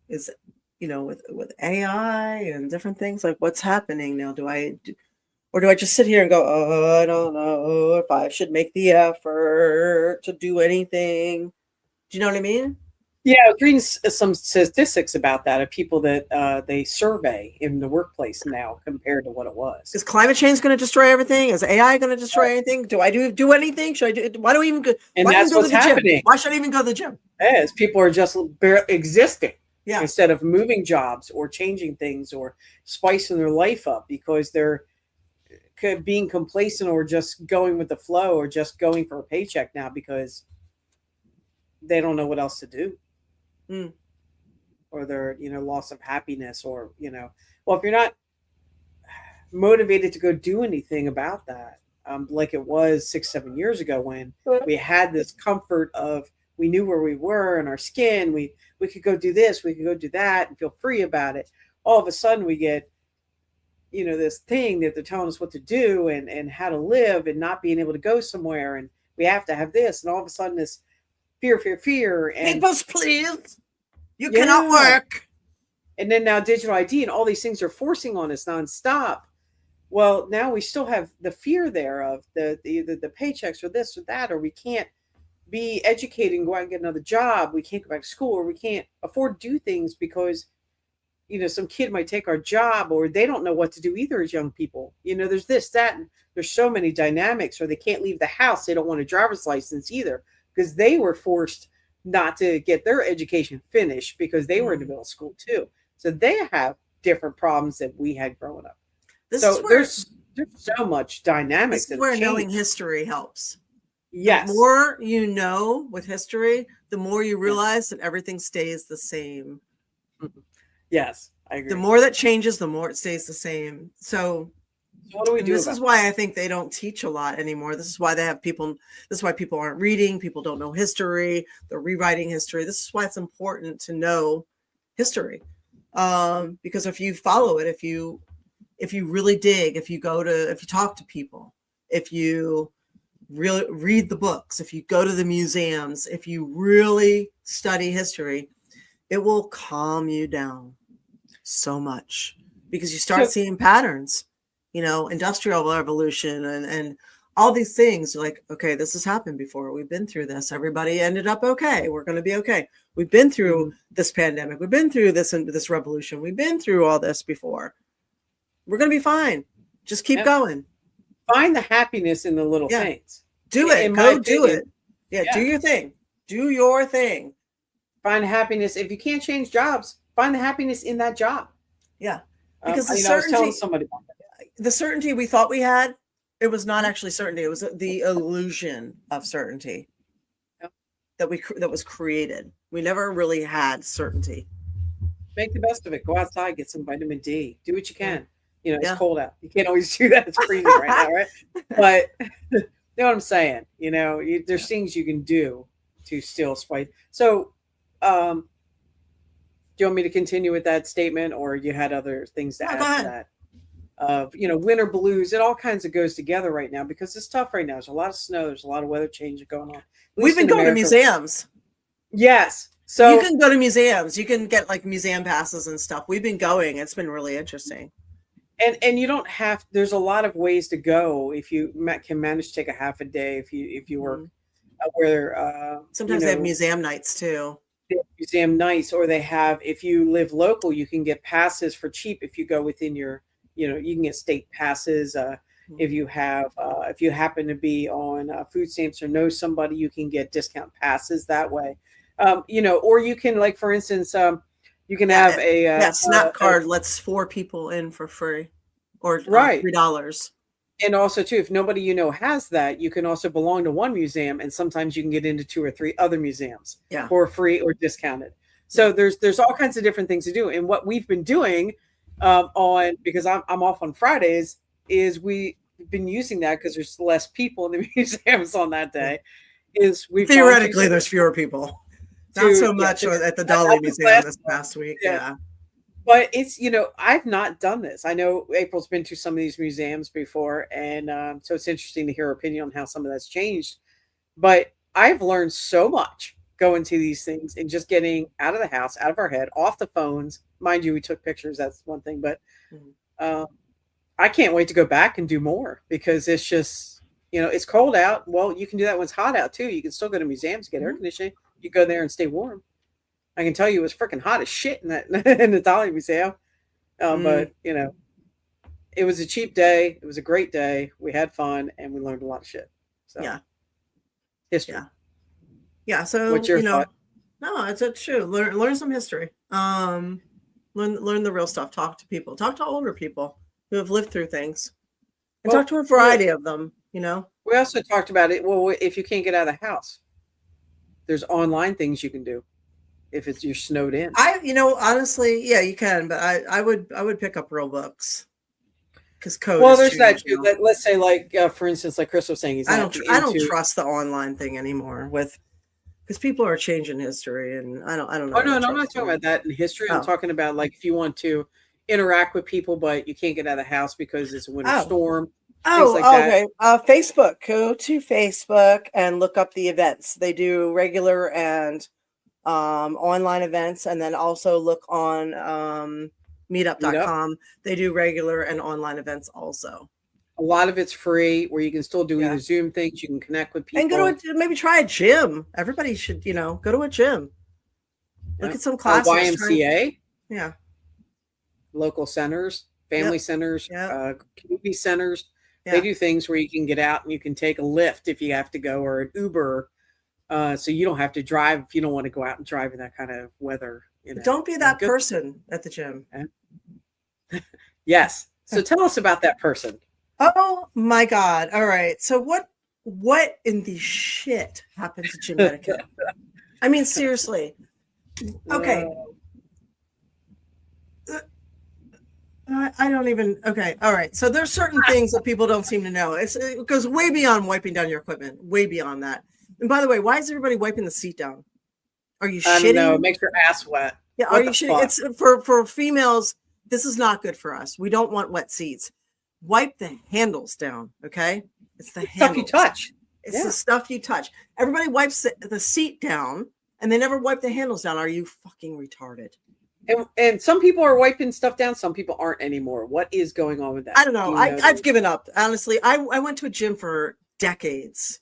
is it, with AI and different things, like what's happening now? Or do I just sit here and go, oh, I don't know if I should make the effort to do anything? Do you know what I mean? Yeah, I was reading some statistics about that, of people that they survey in the workplace now compared to what it was. Is climate change going to destroy everything? Is AI going to destroy anything? Do I do anything? Should I do? Why do we even go? And why that's even go what's to the happening. Gym? Why should I even go to the gym? As people are just existing, Yeah. instead of moving jobs or changing things or spicing their life up, because they're being complacent or just going with the flow or just going for a paycheck now because they don't know what else to do. Or their loss of happiness, or well, if you're not motivated to go do anything about that, like it was 6-7 years ago, when we had this comfort of, we knew where we were in our skin, we could go do this, we could go do that and feel free about it. All of a sudden we get this thing that they're telling us what to do and how to live, and not being able to go somewhere, and we have to have this, and all of a sudden this fear and Papers, please. You cannot work. And then now digital ID and all these things are forcing on us nonstop. Well, now we still have the fear there of either the paychecks or this or that, or we can't be educated and go out and get another job. We can't go back to school, or we can't afford to do things because some kid might take our job, or they don't know what to do either as young people. There's this, that, and there's so many dynamics. Or they can't leave the house. They don't want a driver's license either, because they were forced not to get their education finished because they were in the middle school too. So they have different problems that we had growing up. There's so much dynamics. This is where knowing history helps. Yes. The more you know with history, the more you realize that everything stays the same. Yes, I agree. The more that changes, the more it stays the same. So what do we do? This is why I think they don't teach a lot anymore. This is why this is why people aren't reading. People don't know history. They're rewriting history. This is why it's important to know history. Because if you follow it, if you really dig, if you talk to people, if you really read the books, if you go to the museums, if you really study history, it will calm you down so much, because you start seeing patterns, industrial revolution and all these things. You're like, okay, this has happened before. We've been through this. Everybody ended up okay. We're going to be okay. We've been through this pandemic. We've been through this and this revolution. We've been through all this before. We're going to be fine. Just keep going. Find the happiness in the little things. Do it. Go do it. Yeah, do your thing. Do your thing. Find happiness. If you can't change jobs, find the happiness in that job. Yeah. Because I was telling somebody about that. the certainty we thought we had, it was not actually certainty. It was the illusion of certainty Yep. that was created. We never really had certainty. Make the best of it. Go outside, get some vitamin D. Do what you can. You know, it's Yeah. cold out. You can't always do that. It's freezing right now, right? But you know what I'm saying? You know, there's things you can do to still fight. So, do you want me to continue with that statement, or you had other things to No, add go to ahead. that? You know, winter blues, it all kinds of goes together right now because it's tough right now. There's a lot of snow, there's a lot of weather change going on. At We've least been in going to America. museums. Yes. You So can go to museums. You can get like museum passes and stuff. We've been going. It's been really interesting. and you don't have, there's a lot of ways to go if you can manage to take a half a day if you work where Sometimes they have museum nights too. museum nights, or they have, if you live local, you can get passes for cheap if you go within your, you know, you can get state passes. If you have if you happen to be on food stamps or know somebody, you can get discount passes that way. You know, or you can, like, for instance, you can have a Snap card lets 4 people in for free, or Right. $3. And also, too, if nobody you know has that, you can also belong to one museum, and sometimes you can get into 2 or 3 other museums for free or discounted. So there's all kinds of different things to do. And what we've been doing because I'm off on Fridays, is we've been using that because there's less people in the museums on that day. Is we Theoretically there's fewer people, not so much at the Dolly Museum this past week. Yeah. But it's, you know, I've not done this. I know April's been to some of these museums before, and so it's interesting to hear her opinion on how some of that's changed. But I've learned so much going to these things and just getting out of the house, out of our head, off the phones. Mind you, we took pictures. That's one thing. But I can't wait to go back and do more, because it's just, you know, it's cold out. Well, you can do that when it's hot out too. You can still go to museums, get air conditioning. You go there and stay warm. I can tell you it was freaking hot as shit in that in the Dolly Museum. But, you know, it was a cheap day. It was a great day. We had fun and we learned a lot of shit. So history. Yeah. So what's your thought? No, it's true. Learn some history. Learn the real stuff. Talk to people. Talk to older people who have lived through things. And talk to a variety of them, you know. We also talked about it. Well, if you can't get out of the house, there's online things you can do. If you're snowed in, honestly, yeah, you can, but I would pick up real books, because code. Well, there's that too. Let's say, like, for instance, like Chris was saying, I don't trust the online thing anymore, because people are changing history, and I don't know. Oh no, I'm not talking about that in history. I'm talking about, like, if you want to interact with people, but you can't get out of the house because it's a winter storm. Okay. Facebook. Go to Facebook and look up the events. They do regular and online events, and then also look on meetup.com. They do regular and online events also. A lot of it's free, where you can still do either Zoom things, you can connect with people. And go to maybe try a go to a gym. Look at some classes. YMCA. Yeah. Local centers, family centers, community centers. They do things where you can get out and you can take a Lyft if you have to go, or an Uber. So you don't have to drive if you don't want to go out and drive in that kind of weather. Don't be that person at the gym. Yes. So tell us about that person. Oh my God. All right. So what in the shit happened to gym etiquette? I mean, seriously. Okay. I don't even. Okay. All right. So there's certain things that people don't seem to know. It goes way beyond wiping down your equipment, way beyond that. And by the way, why is everybody wiping the seat down? Are you shitting? No, it makes your ass wet. Yeah. Are you shitting? It's for females. This is not good for us. We don't want wet seats. Wipe the handles down. Okay. It's the stuff you touch. It's the stuff you touch. Everybody wipes the seat down, and they never wipe the handles down. Are you fucking retarded? And some people are wiping stuff down. Some people aren't anymore. What is going on with that? I don't know. I've given up. Honestly, I went to a gym for decades,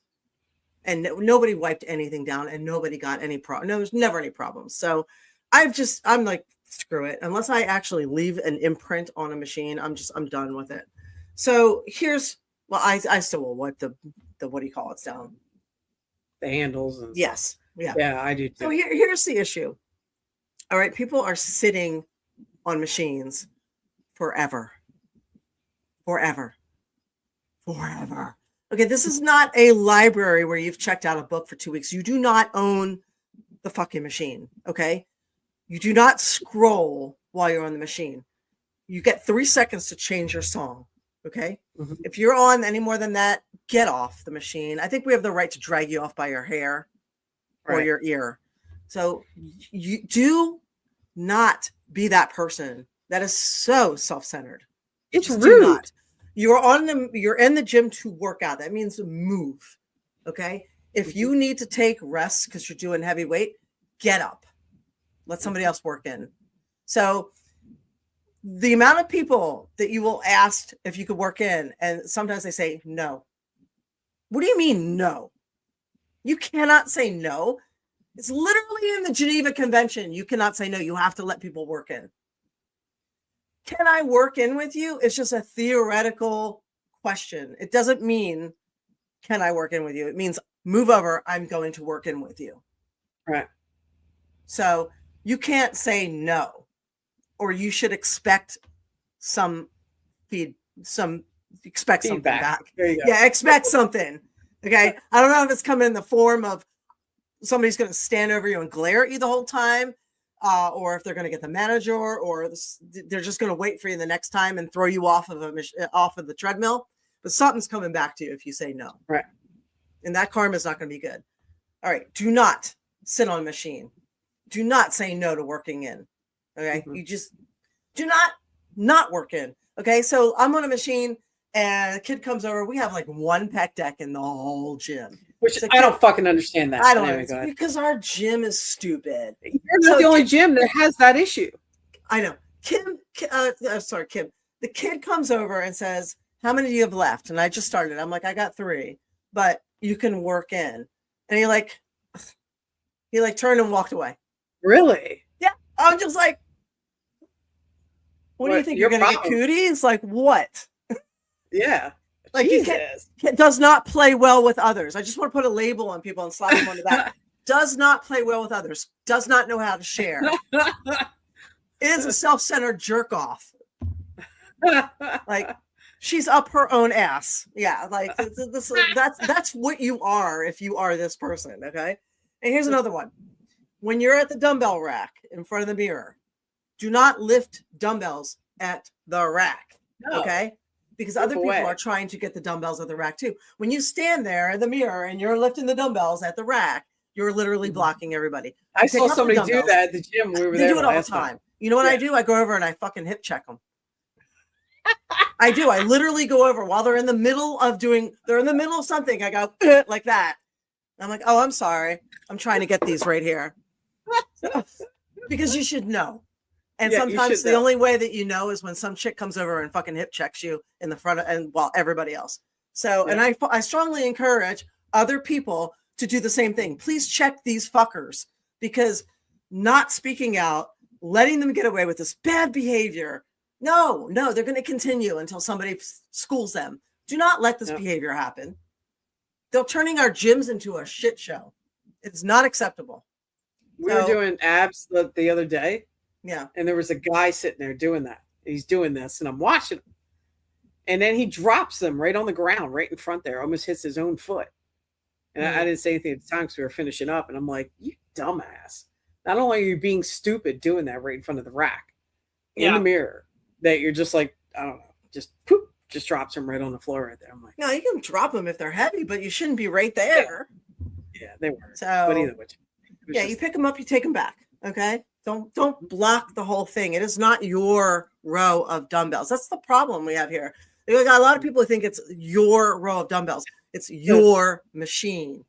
and nobody wiped anything down, and nobody got any problem. No, there's never any problems. So I'm like, screw it. Unless I actually leave an imprint on a machine, I'm done with it. So I still will wipe the what do you call it down? The handles. And yes. Yeah. Yeah, I do too. So here's the issue. All right, people are sitting on machines forever. forever. Forever. Okay, this is not a library where you've checked out a book for 2 weeks. You do not own the fucking machine, okay? You do not scroll while you're on the machine. You get 3 seconds to change your song, okay? Mhm. If you're on any more than that, get off the machine. I think we have the right to drag you off by your hair or Right. your ear. So you do not be that person. That is so self-centered. It's Just do rude. not. You're in the gym to work out. That means move. Okay. If you need to take rest because you're doing heavy weight, get up. Let somebody else work in. So the amount of people that you will ask if you could work in, and sometimes they say no. What do you mean no? You cannot say no. It's literally in the Geneva Convention. You cannot say no. You have to let people work in. Can I work in with you? It's just a theoretical question. It doesn't mean, can I work in with you? It means move over. I'm going to work in with you. Right. So you can't say no, or you should expect some something back. There you go. Yeah, expect something. Okay. I don't know if it's coming in the form of somebody's going to stand over you and glare at you the whole time, or if they're going to get the manager, or they're just going to wait for you the next time and throw you off of the treadmill. But something's coming back to you if you say no. Right. And that karma is not going to be good. All right. Do not sit on a machine. Do not say no to working in. Okay. Mm-hmm. You just do not work in. Okay. So I'm on a machine and a kid comes over. We have like one pec deck in the whole gym. Which So I don't fucking understand that. I don't Anyway, know. Because our gym is stupid. You're not the only gym that has that issue. I know. Kim. The kid comes over and says, how many do you have left? And I just started. I'm like, I got 3, but you can work in. And he turned and walked away. Really? Yeah. I'm just like, what do you think? You're going to get cooties? Like what? Yeah. Like Jesus. Does not play well with others. I just want to put a label on people and slap them on the back. Does not play well with others. Does not know how to share. Is a self-centered jerk off. Like she's up her own ass. Yeah, like that's what you are if you are this person. Okay. And here's another one. When you're at the dumbbell rack in front of the mirror, do not lift dumbbells at the rack. No. Okay. Because other people are trying to get the dumbbells at the rack too. When you stand there in the mirror and you're lifting the dumbbells at the rack, you're literally blocking everybody. I saw somebody do that at the gym. We were there. They do it all the time. You know what I do? I go over and I fucking hip check them. I do. I literally go over while they're in the middle of something. I go like that. I'm like, oh, I'm sorry. I'm trying to get these right here. Because you should know. And sometimes the only way that you know is when some chick comes over and fucking hip checks you in the front and while everybody else. So, and I strongly encourage other people to do the same thing. Please check these fuckers, because not speaking out, letting them get away with this bad behavior. No, they're going to continue until somebody schools them. Do not let this behavior happen. They're turning our gyms into a shit show. It's not acceptable. We were doing abs the other day. Yeah. And there was a guy sitting there doing that. He's doing this and I'm watching him. And then he drops them right on the ground, right in front there, almost hits his own foot. And I didn't say anything at the time because we were finishing up. And I'm like, you dumbass. Not only are you being stupid doing that right in front of the rack in the mirror, that you're just like, I don't know, just poop, just drops them right on the floor right there. I'm like, no, you can drop them if they're heavy, but you shouldn't be right there. Yeah, they were. So, but either way. You pick them up, you take them back. Okay. Don't block the whole thing. It is not your row of dumbbells. That's the problem we have here. We got a lot of people who think it's your row of dumbbells. It's your machine.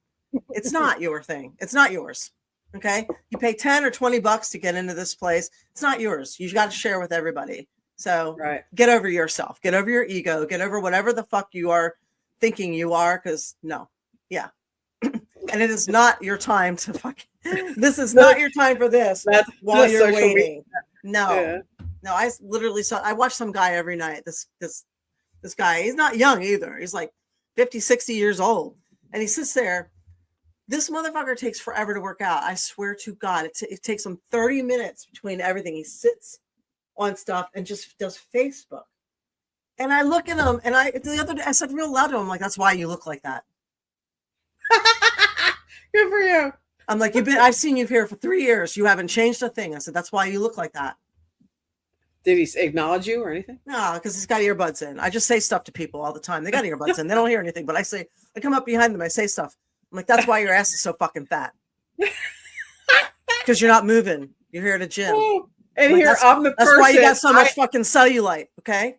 It's not your thing. It's not yours. Okay. You pay 10 or 20 bucks to get into this place. It's not yours. You got to share with everybody. So get over yourself, get over your ego, get over whatever the fuck you are thinking you are. Cause no. Yeah. And it is not your time to this is not your time for this while you're waiting. No, I literally I watch some guy every night. This guy, he's not young either. He's like 50, 60 years old. And he sits there. This motherfucker takes forever to work out. I swear to God, it takes him 30 minutes between everything. He sits on stuff and just does Facebook. And I look at him, and the other day I said real loud to him, like, "That's why you look like that." Good for you. I'm like, I've seen you here for 3 years. You haven't changed a thing. I said, "That's why you look like that." Did he acknowledge you or anything? No, because he's got earbuds in. I just say stuff to people all the time. They got earbuds in. They don't hear anything, but I come up behind them. I say stuff. I'm like, "That's why your ass is so fucking fat. Because you're not moving. You're here at a gym." Oh, and Like, here I'm the person. That's why you got so much fucking cellulite. Okay.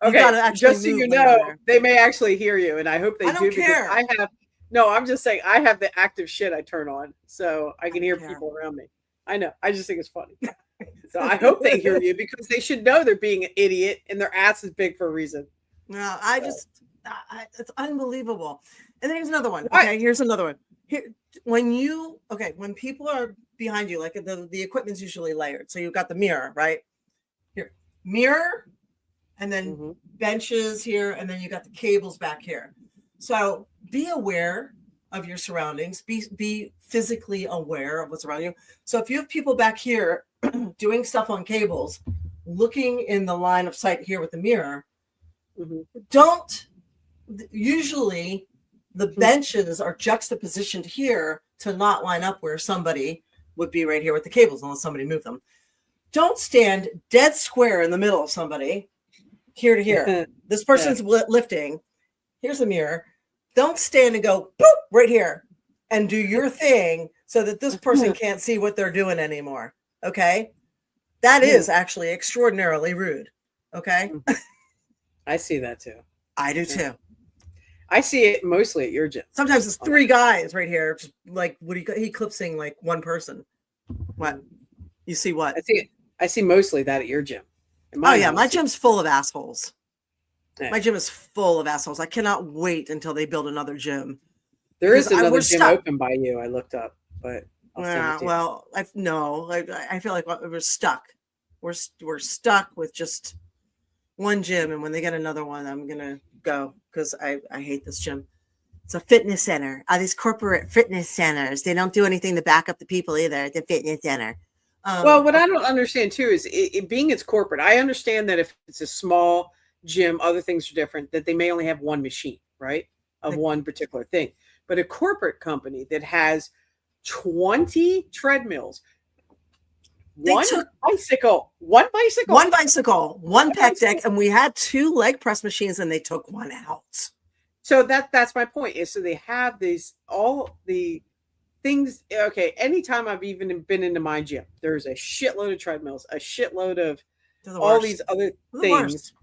Okay. Just so you know, they may actually hear you, and I hope they do. I don't care. I'm just saying I have the active shit I turn on, so I can hear people around me. I know. I just think it's funny. So I hope they hear you because they should know they're being an idiot and their ass is big for a reason. No, it's unbelievable. And then here's another one. Okay, here's another one. Here, when people are behind you, like the equipment's usually layered. So you've got the mirror, right? Here, mirror, and then benches here, and then you got the cables back here. So be aware of your surroundings. Be physically aware of what's around you. So if you have people back here doing stuff on cables, looking in the line of sight here with the mirror, usually the benches are juxtapositioned here to not line up where somebody would be right here with the cables unless somebody moved them. Don't stand dead square in the middle of somebody here to here. This person's lifting. Here's a mirror. Don't stand and go boop right here and do your thing so that this person can't see what they're doing anymore. Okay. That is actually extraordinarily rude. Okay. I see that too. I do too. I see it mostly at your gym. Sometimes it's 3 guys right here. Just like he eclipsing like one person. What? You see what? I see mostly that at your gym. My gym's full of assholes. Yeah. My gym is full of assholes. I cannot wait until they build another gym. There is another gym open by you. I looked up, but I feel like we're stuck. We're stuck with just one gym, and when they get another one, I'm gonna go because I hate this gym. It's a fitness center. These corporate fitness centers, they don't do anything to back up the people either. It's a fitness center. Well, what I don't understand too is it's corporate. I understand that if it's a small gym, other things are different, that they may only have one machine, right? Of one particular thing. But a corporate company that has 20 treadmills, one bicycle, one pec deck, and we had 2 leg press machines and they took one out. So that's my point. Is so they have all the things. Okay, anytime I've even been into my gym, there's a shitload of treadmills, a shitload of all these other things.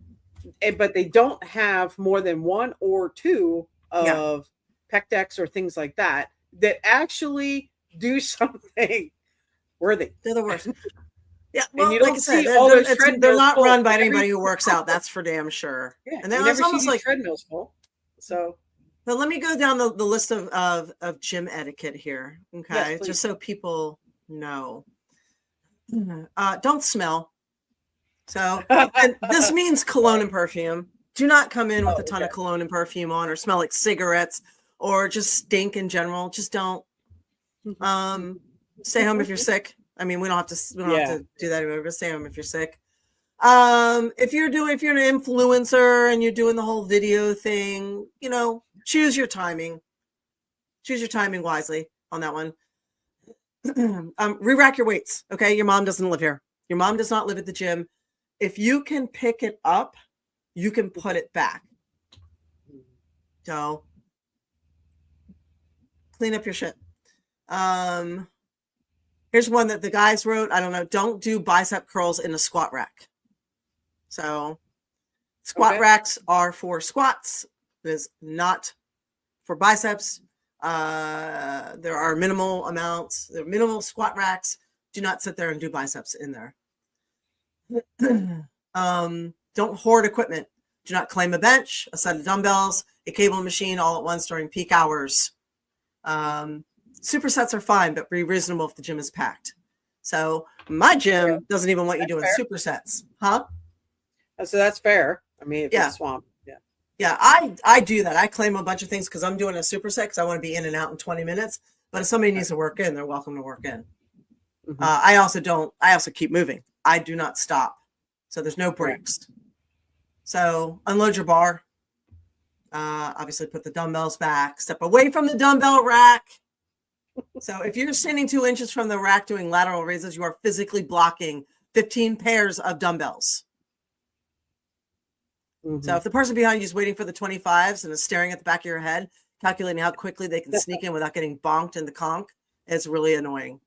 But they don't have more than 1 or 2 of pec decks or things like that actually do something worthy. They're the worst. Yeah, well, and you don't see all those treadmills. They're not run by anybody who works out. That's for damn sure. Yeah, and then it's almost like treadmills full. So, but let me go down the list of gym etiquette here, okay? Yes, just so people know. Don't smell. So and this means cologne and perfume. Do not come in with a ton of cologne and perfume on, or smell like cigarettes, or just stink in general. Just don't. Stay home if you're sick. I mean, we don't have to do that anymore, but stay home if you're sick. If you're an influencer and you're doing the whole video thing, choose your timing. Choose your timing wisely on that one. Re-rack your weights. Okay. Your mom doesn't live here. Your mom does not live at the gym. If you can pick it up, you can put it back. So clean up your shit. Here's one that the guys wrote. I don't know. Don't do bicep curls in a squat rack. So squat racks are for squats. It is not for biceps. There are minimal amounts. There are minimal squat racks. Do not sit there and do biceps in there. Don't hoard equipment. Do not claim a bench, a set of dumbbells, a cable machine all at once during peak hours. Supersets are fine, but be reasonable if the gym is packed. So my gym doesn't even want you doing supersets, huh? So that's fair. I mean, if it's swamp, yeah. I do that. I claim a bunch of things because I'm doing a superset because I want to be in and out in 20 minutes. But if somebody needs to work in, they're welcome to work in. I also keep moving. I do not stop. So there's no breaks. So unload your bar. Obviously put the dumbbells back, step away from the dumbbell rack. So if you're standing 2 inches from the rack doing lateral raises, you are physically blocking 15 pairs of dumbbells. So if the person behind you is waiting for the 25s and is staring at the back of your head, calculating how quickly they can sneak in without getting bonked in the conch, it's really annoying.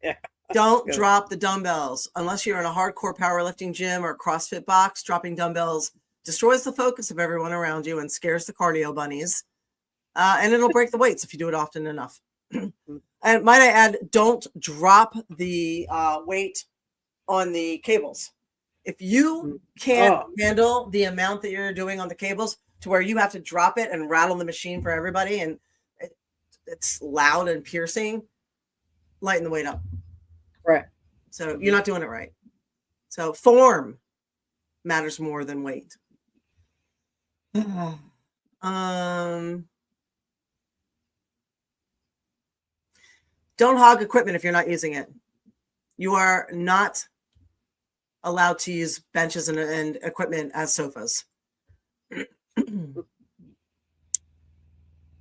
Yeah. Don't Good. drop the dumbbells unless you're in a hardcore powerlifting gym or CrossFit box. Dropping dumbbells destroys the focus of everyone around you and scares the cardio bunnies. And it'll break the weights if you do it often enough. And might I add, don't drop the weight on the cables. If you can't handle the amount that you're doing on the cables to where you have to drop it and rattle the machine for everybody, and it's loud and piercing, lighten the weight up. Right. So you're not doing it right. So form matters more than weight. Don't hog equipment if you're not using it. You are not allowed to use benches and equipment as sofas.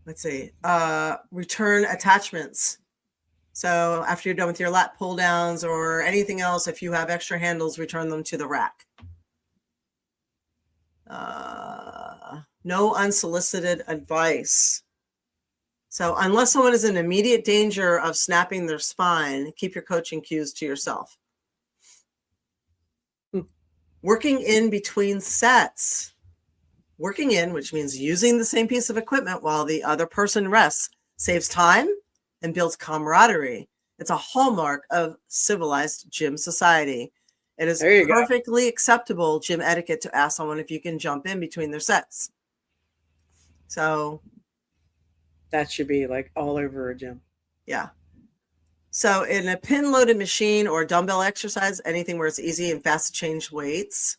Let's see. Return attachments. So after you're done with your lat pull downs or anything else, if you have extra handles, return them to the rack. No unsolicited advice. So unless someone is in immediate danger of snapping their spine, keep your coaching cues to yourself. Working in between sets. Working in, which means using the same piece of equipment while the other person rests, saves time and builds camaraderie. It's a hallmark of civilized gym society. It is perfectly acceptable gym etiquette to ask someone if you can jump in between their sets. So that should be like all over a gym. Yeah. So in a pin loaded machine or dumbbell exercise, anything where it's easy and fast to change weights,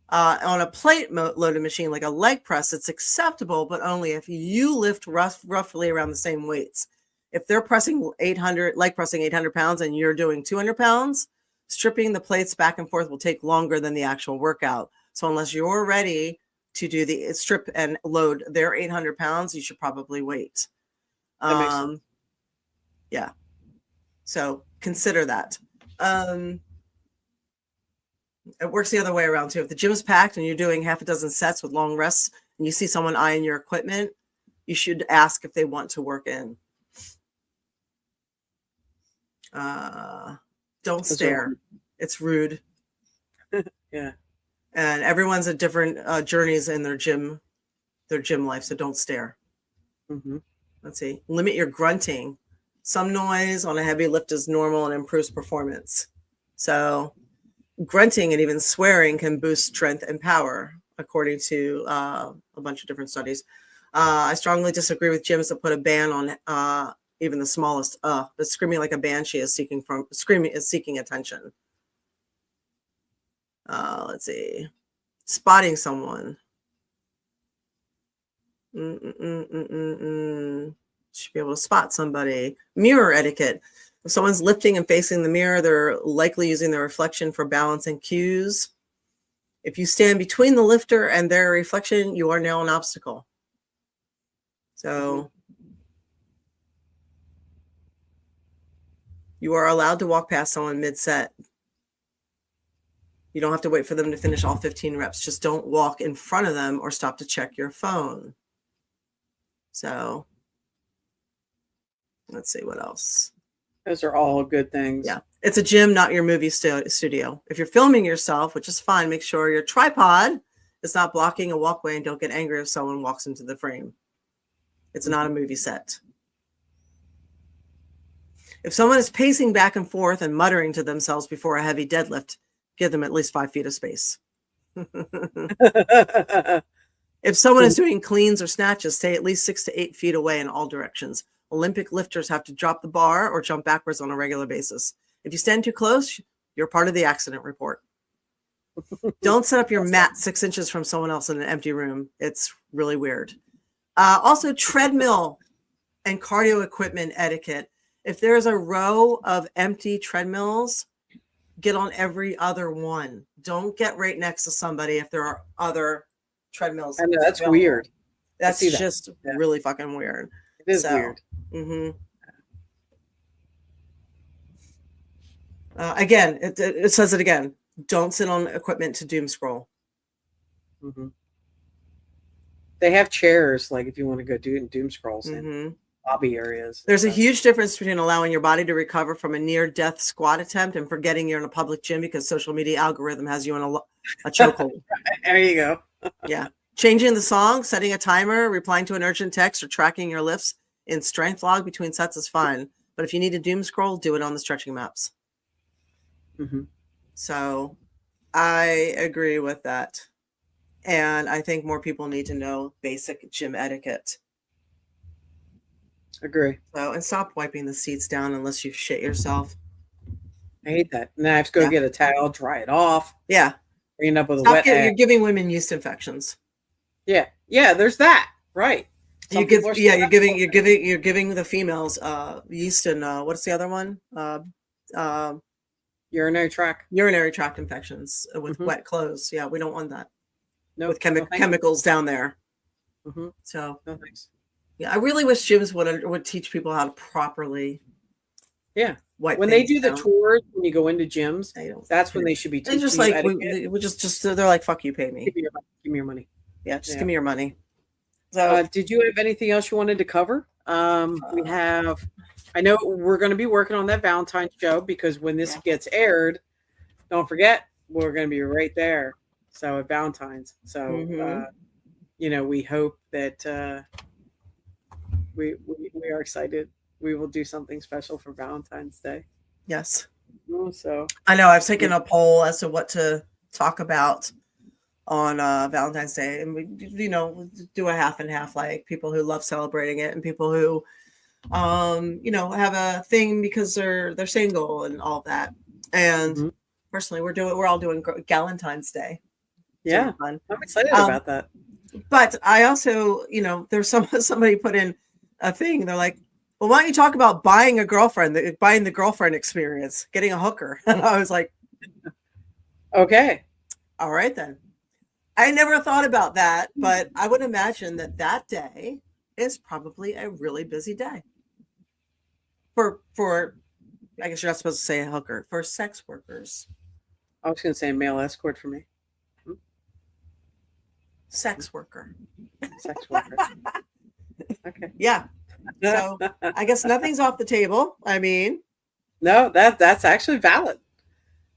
on a plate loaded machine like a leg press, it's acceptable, but only if you lift roughly around the same weights. If they're pressing 800, leg pressing 800 pounds and you're doing 200 pounds, stripping the plates back and forth will take longer than the actual workout. So unless you're ready to do the strip and load their 800 pounds, you should probably wait. That makes sense. Yeah. So consider that. It works the other way around too. If the gym is packed and you're doing half a dozen sets with long rests and you see someone eyeing your equipment, you should ask if they want to work in. Don't stare. It's rude. Yeah. And everyone's at different journeys in their gym life, so don't stare. Let's see. Limit your grunting. Some noise on a heavy lift is normal and improves performance. So grunting and even swearing can boost strength and power, according to a bunch of different studies. I strongly disagree with gyms that put a ban on even the smallest but screaming like a banshee is seeking attention. Let's see. Spotting someone. Should be able to spot somebody. Mirror etiquette. If someone's lifting and facing the mirror, they're likely using their reflection for balance and cues. If you stand between the lifter and their reflection, you are now an obstacle. So you are allowed to walk past someone mid-set. You don't have to wait for them to finish all 15 reps. Just don't walk in front of them or stop to check your phone. So let's see what else. Those are all good things. Yeah. It's a gym, not your movie studio. If you're filming yourself, which is fine, make sure your tripod is not blocking a walkway and don't get angry if someone walks into the frame. It's not a movie set. If someone is pacing back and forth and muttering to themselves before a heavy deadlift, give them at least 5 feet of space. If someone is doing cleans or snatches, stay at least 6 to 8 feet away in all directions. Olympic lifters have to drop the bar or jump backwards on a regular basis. If you stand too close, you're part of the accident report. Don't set up your mat 6 inches from someone else in an empty room. It's really weird. Also, treadmill and cardio equipment etiquette. If there's a row of empty treadmills, get on every other one. Don't get right next to somebody if there are other treadmills. I know that's available. weird. That's see that. just Yeah. really fucking weird. It is weird. Again, it says it again. Don't sit on equipment to doom scroll. They have chairs, like if you want to go doom scrolls in lobby areas. There's a huge difference between allowing your body to recover from a near-death squat attempt and forgetting you're in a public gym because social media algorithm has you in a chokehold. There you go. Yeah. Changing the song, setting a timer, replying to an urgent text, or tracking your lifts in strength log between sets is fine. But if you need to doom scroll, do it on the stretching maps. So I agree with that. And I think more people need to know basic gym etiquette. Agree. So, and stop wiping the seats down unless you shit yourself. I hate that. Now I have to go get a towel, dry it off. Yeah. Bring it up with a wet You're giving women yeast infections. Yeah. Yeah, there's that. Right. You're giving the females yeast and what's the other one? Urinary tract infections with wet clothes. Yeah, we don't want that. No, with chemicals down there. So no thanks. Yeah, I really wish gyms would teach people how to properly. Yeah, wipe when they do down. the tours, when you go into gyms, that's when they should be teaching. They're just like we just they're like, fuck you, pay me. Give me your money. Yeah, just give me your money. So, did you have anything else you wanted to cover? We have. I know we're going to be working on that Valentine's show because when this gets aired, don't forget we're going to be right there. So at Valentine's. So we hope that we are excited. We will do something special for Valentine's Day. Yes. So I know I've taken a poll as to what to talk about on Valentine's Day, and we do a half and half, like people who love celebrating it and people who have a thing because they're single and all that. And personally, we're all doing Galentine's Day. Yeah, I'm excited about that. But I also, there's somebody put in a thing. They're like, well, why don't you talk about buying a girlfriend, buying the girlfriend experience, getting a hooker? And I was like, okay, all right then. I never thought about that, but I would imagine that day is probably a really busy day for I guess you're not supposed to say a hooker, for sex workers. I was going to say a male escort for me. Sex worker. Okay. Yeah. So I guess nothing's off the table. I mean, no, that's actually valid.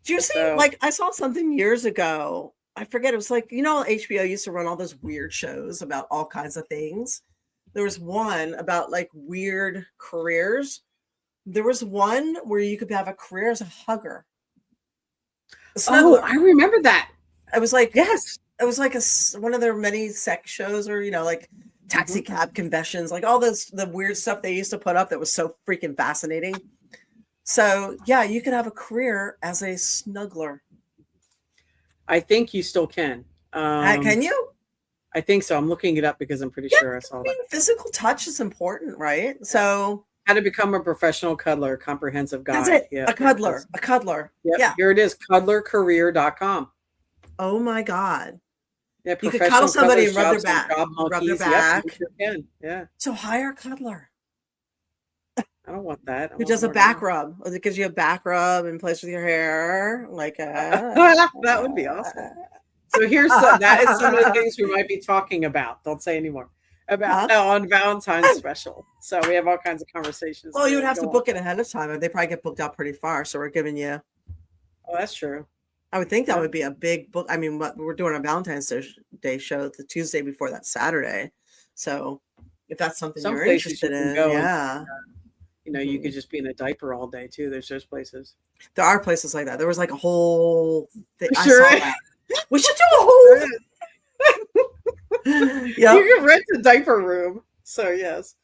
Do you see? Like, I saw something years ago. I forget. It was like, HBO used to run all those weird shows about all kinds of things. There was one about like weird careers. There was one where you could have a career as a hugger. Oh, I remember that. I was like, yes. It was like one of their many sex shows, or like taxi cab confessions, like all the weird stuff they used to put up that was so freaking fascinating. So yeah, you could have a career as a snuggler. I think you still can. Can you? I think so. I'm looking it up because I'm pretty sure I saw that. Physical touch is important, right? So how to become a professional cuddler, comprehensive guide. That's it. Yeah, a cuddler. Yep. Yeah. Here it is, cuddlercareer.com. Oh my God. Yeah, you could cuddle somebody and rub their back. Yep, you sure can. Yeah. So hire a cuddler. I don't want that. Who does a back rub? It gives you a back rub and plays with your hair. Like that would be awesome. So that is some of the things we might be talking about. Don't say anymore. About on Valentine's special. So we have all kinds of conversations. Well, you would have to book it ahead of time. They probably get booked out pretty far. So we're giving you. Oh, that's true. I would think that would be a big book. I mean, we're doing a Valentine's Day show the Tuesday before that Saturday. So if that's something you're interested in, you could just be in a diaper all day too. There's those places. There are places like that. There was like a whole thing. Sure. I saw that. We should do a whole. Yeah, you can rent a diaper room. So yes.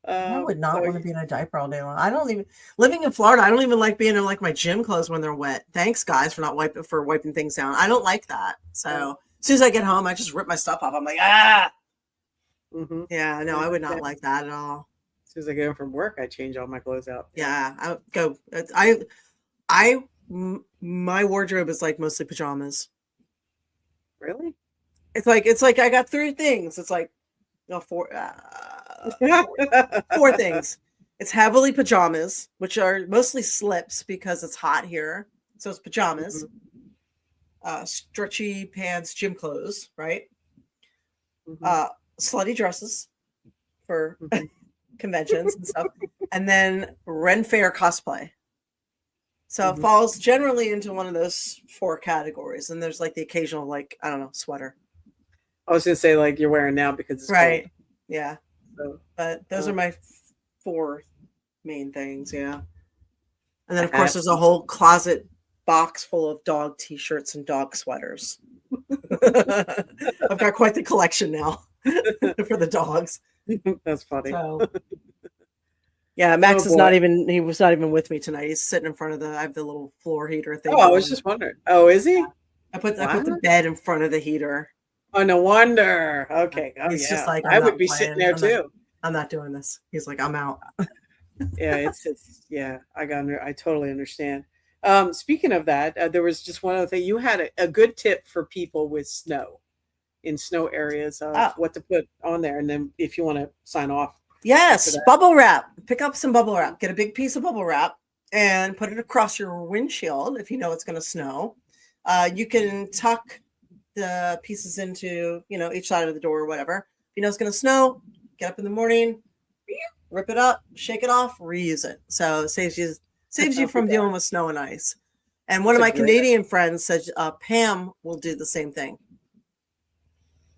I would not want to be in a diaper all day long. I don't even living in Florida. I don't even like being in like my gym clothes when they're wet. Thanks, guys, for not wiping things down. I don't like that. So as soon as I get home, I just rip my stuff off. I'm like, yeah, no, I would not like that at all. As soon as I get home from work, I change all my clothes out. Yeah, I My wardrobe is like mostly pajamas. Really? It's like I got 3 things. It's like no four things. It's heavily pajamas, which are mostly slips because it's hot here. So it's pajamas, stretchy pants, gym clothes, right? Slutty dresses for conventions and stuff, and then Ren Fair cosplay. So it falls generally into one of those 4 categories. And there's like the occasional, like, I don't know, sweater. I was gonna say like you're wearing now because it's Right. cold. Yeah. So, But those are my 4 main things. Yeah. And then of course there's a whole closet box full of dog t-shirts and dog sweaters. I've got quite the collection now for the dogs. That's funny. So, yeah, Max is not even, he was not even with me tonight. He's sitting in front of I have the little floor heater thing. Oh, I was just wondering. Oh, is he? I put the bed in front of the heater. Oh, no wonder. Okay. Oh, He's just like, I would be sitting there too. I'm not doing this. He's like, I'm out. Yeah, it's yeah. I totally understand. Speaking of that, there was just one other thing. You had a good tip for people with snow in snow areas of what to put on there, and then if you want to sign off. Yes, bubble wrap. Pick up some bubble wrap. Get a big piece of bubble wrap and put it across your windshield if you know it's going to snow. You can tuck the pieces into, each side of the door or whatever. If you know it's going to snow, get up in the morning, rip it up, shake it off, reuse it. So it saves you from dealing with snow and ice. And one of my Canadian friends said Pam will do the same thing.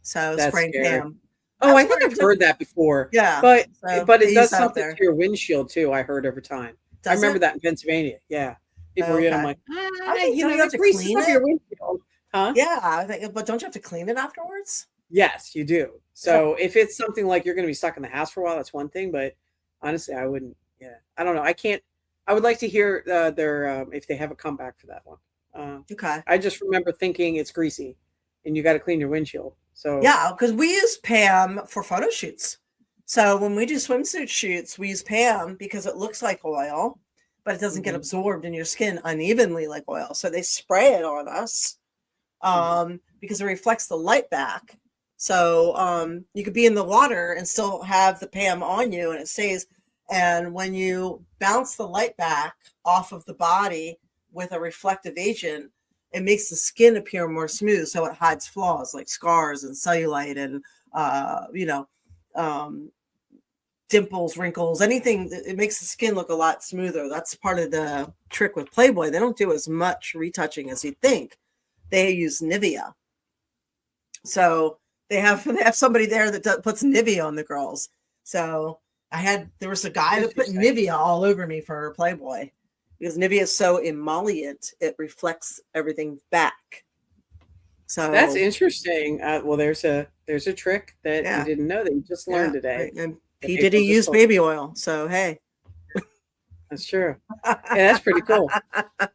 So spraying Pam. Oh, I think I've heard that before. Yeah, but it does something to your windshield too. I heard over time. I remember that in Pennsylvania. Yeah, people were I'm like, you have to clean your windshield, huh? Yeah, I think, but don't you have to clean it afterwards? Yes, you do. So if it's something like you're going to be stuck in the house for a while, that's one thing. But honestly, I wouldn't. Yeah, I don't know. I can't. I would like to hear their if they have a comeback for that one. Okay. I just remember thinking it's greasy, and you got to clean your windshield. So yeah, because we use Pam for photo shoots. So when we do swimsuit shoots, we use Pam because it looks like oil, but it doesn't get absorbed in your skin unevenly like oil. So they spray it on us because it reflects the light back. So you could be in the water and still have the Pam on you, and it stays. And when you bounce the light back off of the body with a reflective agent, it makes the skin appear more smooth, so it hides flaws like scars and cellulite and dimples, wrinkles, anything. It makes the skin look a lot smoother. That's part of the trick with Playboy. They don't do as much retouching as you'd think. They use Nivea, so they have somebody there that puts Nivea on the girls. So there was a guy that put Nivea all over me for Playboy. Because Nivea is so emollient, it reflects everything back. So that's interesting. Well, there's a trick that you didn't know that you just learned today. And P. Diddy used baby oil, so hey, that's true. Yeah, that's pretty cool.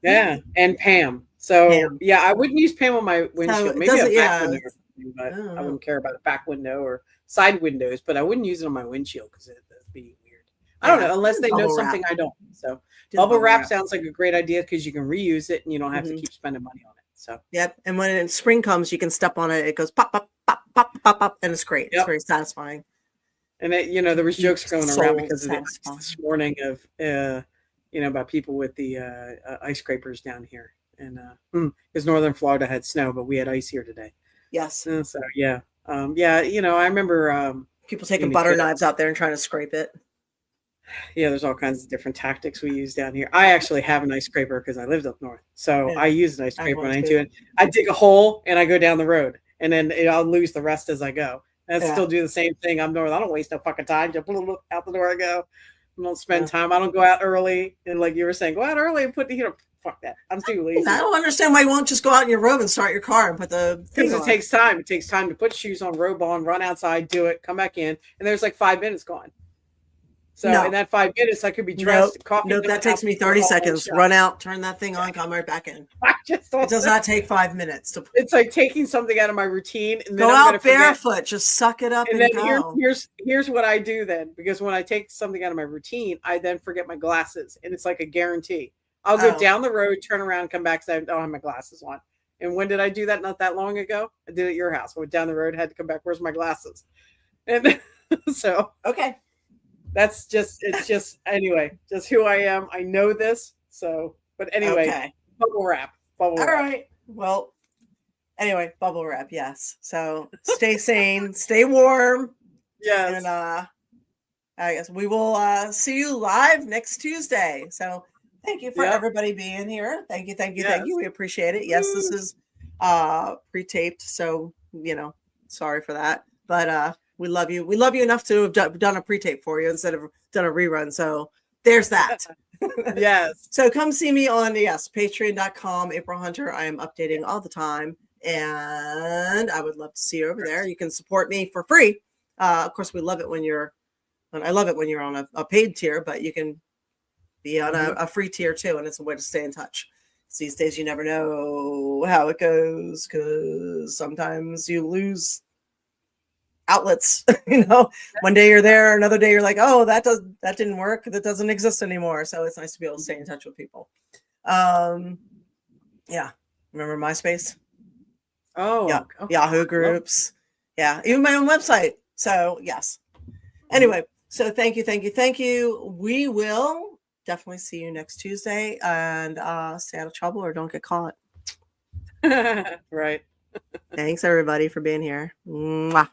Yeah, and Pam. So yeah, I wouldn't use Pam on my windshield. Maybe a back window, but I wouldn't care about a back window or side windows. But I wouldn't use it on my windshield because it'd be weird. I don't know unless they know something I don't. So. Bubble wrap sounds like a great idea because you can reuse it and you don't have to keep spending money on it. So yep. And when spring comes, you can step on it. It goes pop, pop, pop, pop, pop, pop, and it's great. Yep. It's very satisfying. And there was jokes going around because of this morning of about people with the ice scrapers down here, and because Northern Florida had snow, but we had ice here today. Yes. So yeah, I remember people taking butter knives out there and trying to scrape it. Yeah, there's all kinds of different tactics we use down here. I actually have an ice scraper because I lived up north. So I use an ice scraper when I do it. I dig a hole and I go down the road, and then I'll lose the rest as I go. And I still do the same thing. I'm north. I don't waste no fucking time. Just out the door I go. I don't spend time. I don't go out early. And like you were saying, go out early and put the heater. Fuck that. I'm too lazy. I don't understand why you won't just go out in your robe and start your car and put the thing on. Because it takes time. It takes time to put shoes on, robe on, run outside, do it, come back in, and there's like 5 minutes gone. So in that 5 minutes, I could be dressed. Nope, that takes me 30 seconds. Run out, turn that thing on, come right back in. It does not take 5 minutes. It's like taking something out of my routine. And then go out barefoot, just suck it up and then go. Here's what I do then. Because when I take something out of my routine, I then forget my glasses. And it's like a guarantee. I'll go Oh. down the road, turn around, come back, say I don't have my glasses on. And when did I do that? Not that long ago. I did it at your house. I went down the road, had to come back. Where's my glasses? And so Okay. that's it's just anyway, just who I am. I know this. So, but anyway, Okay. bubble wrap. All right. Well, anyway, bubble wrap. Yes. So stay sane, stay warm. Yes. And I guess we will see you live next Tuesday. So thank you for everybody being here. Thank you. Thank you. We appreciate it. Yes, this is pre-taped. So, sorry for that. But we love you. We love you enough to have done a pre-tape for you instead of done a rerun. So there's that. Yes. So come see me on, patreon.com, April Hunter. I am updating all the time. And I would love to see you over there. You can support me for free. Of course, I love it when you're on a paid tier, but you can be on a free tier too. And it's a way to stay in touch. These days, you never know how it goes because sometimes you lose outlets. One day you're there, another day you're like, oh, that didn't work. That doesn't exist anymore. So it's nice to be able to stay in touch with people. Remember MySpace? Oh, yeah. Okay. Yahoo groups. Yeah, even my own website. So yes. Anyway, so thank you. We will definitely see you next Tuesday, and stay out of trouble or don't get caught. Right. Thanks everybody for being here. Mwah.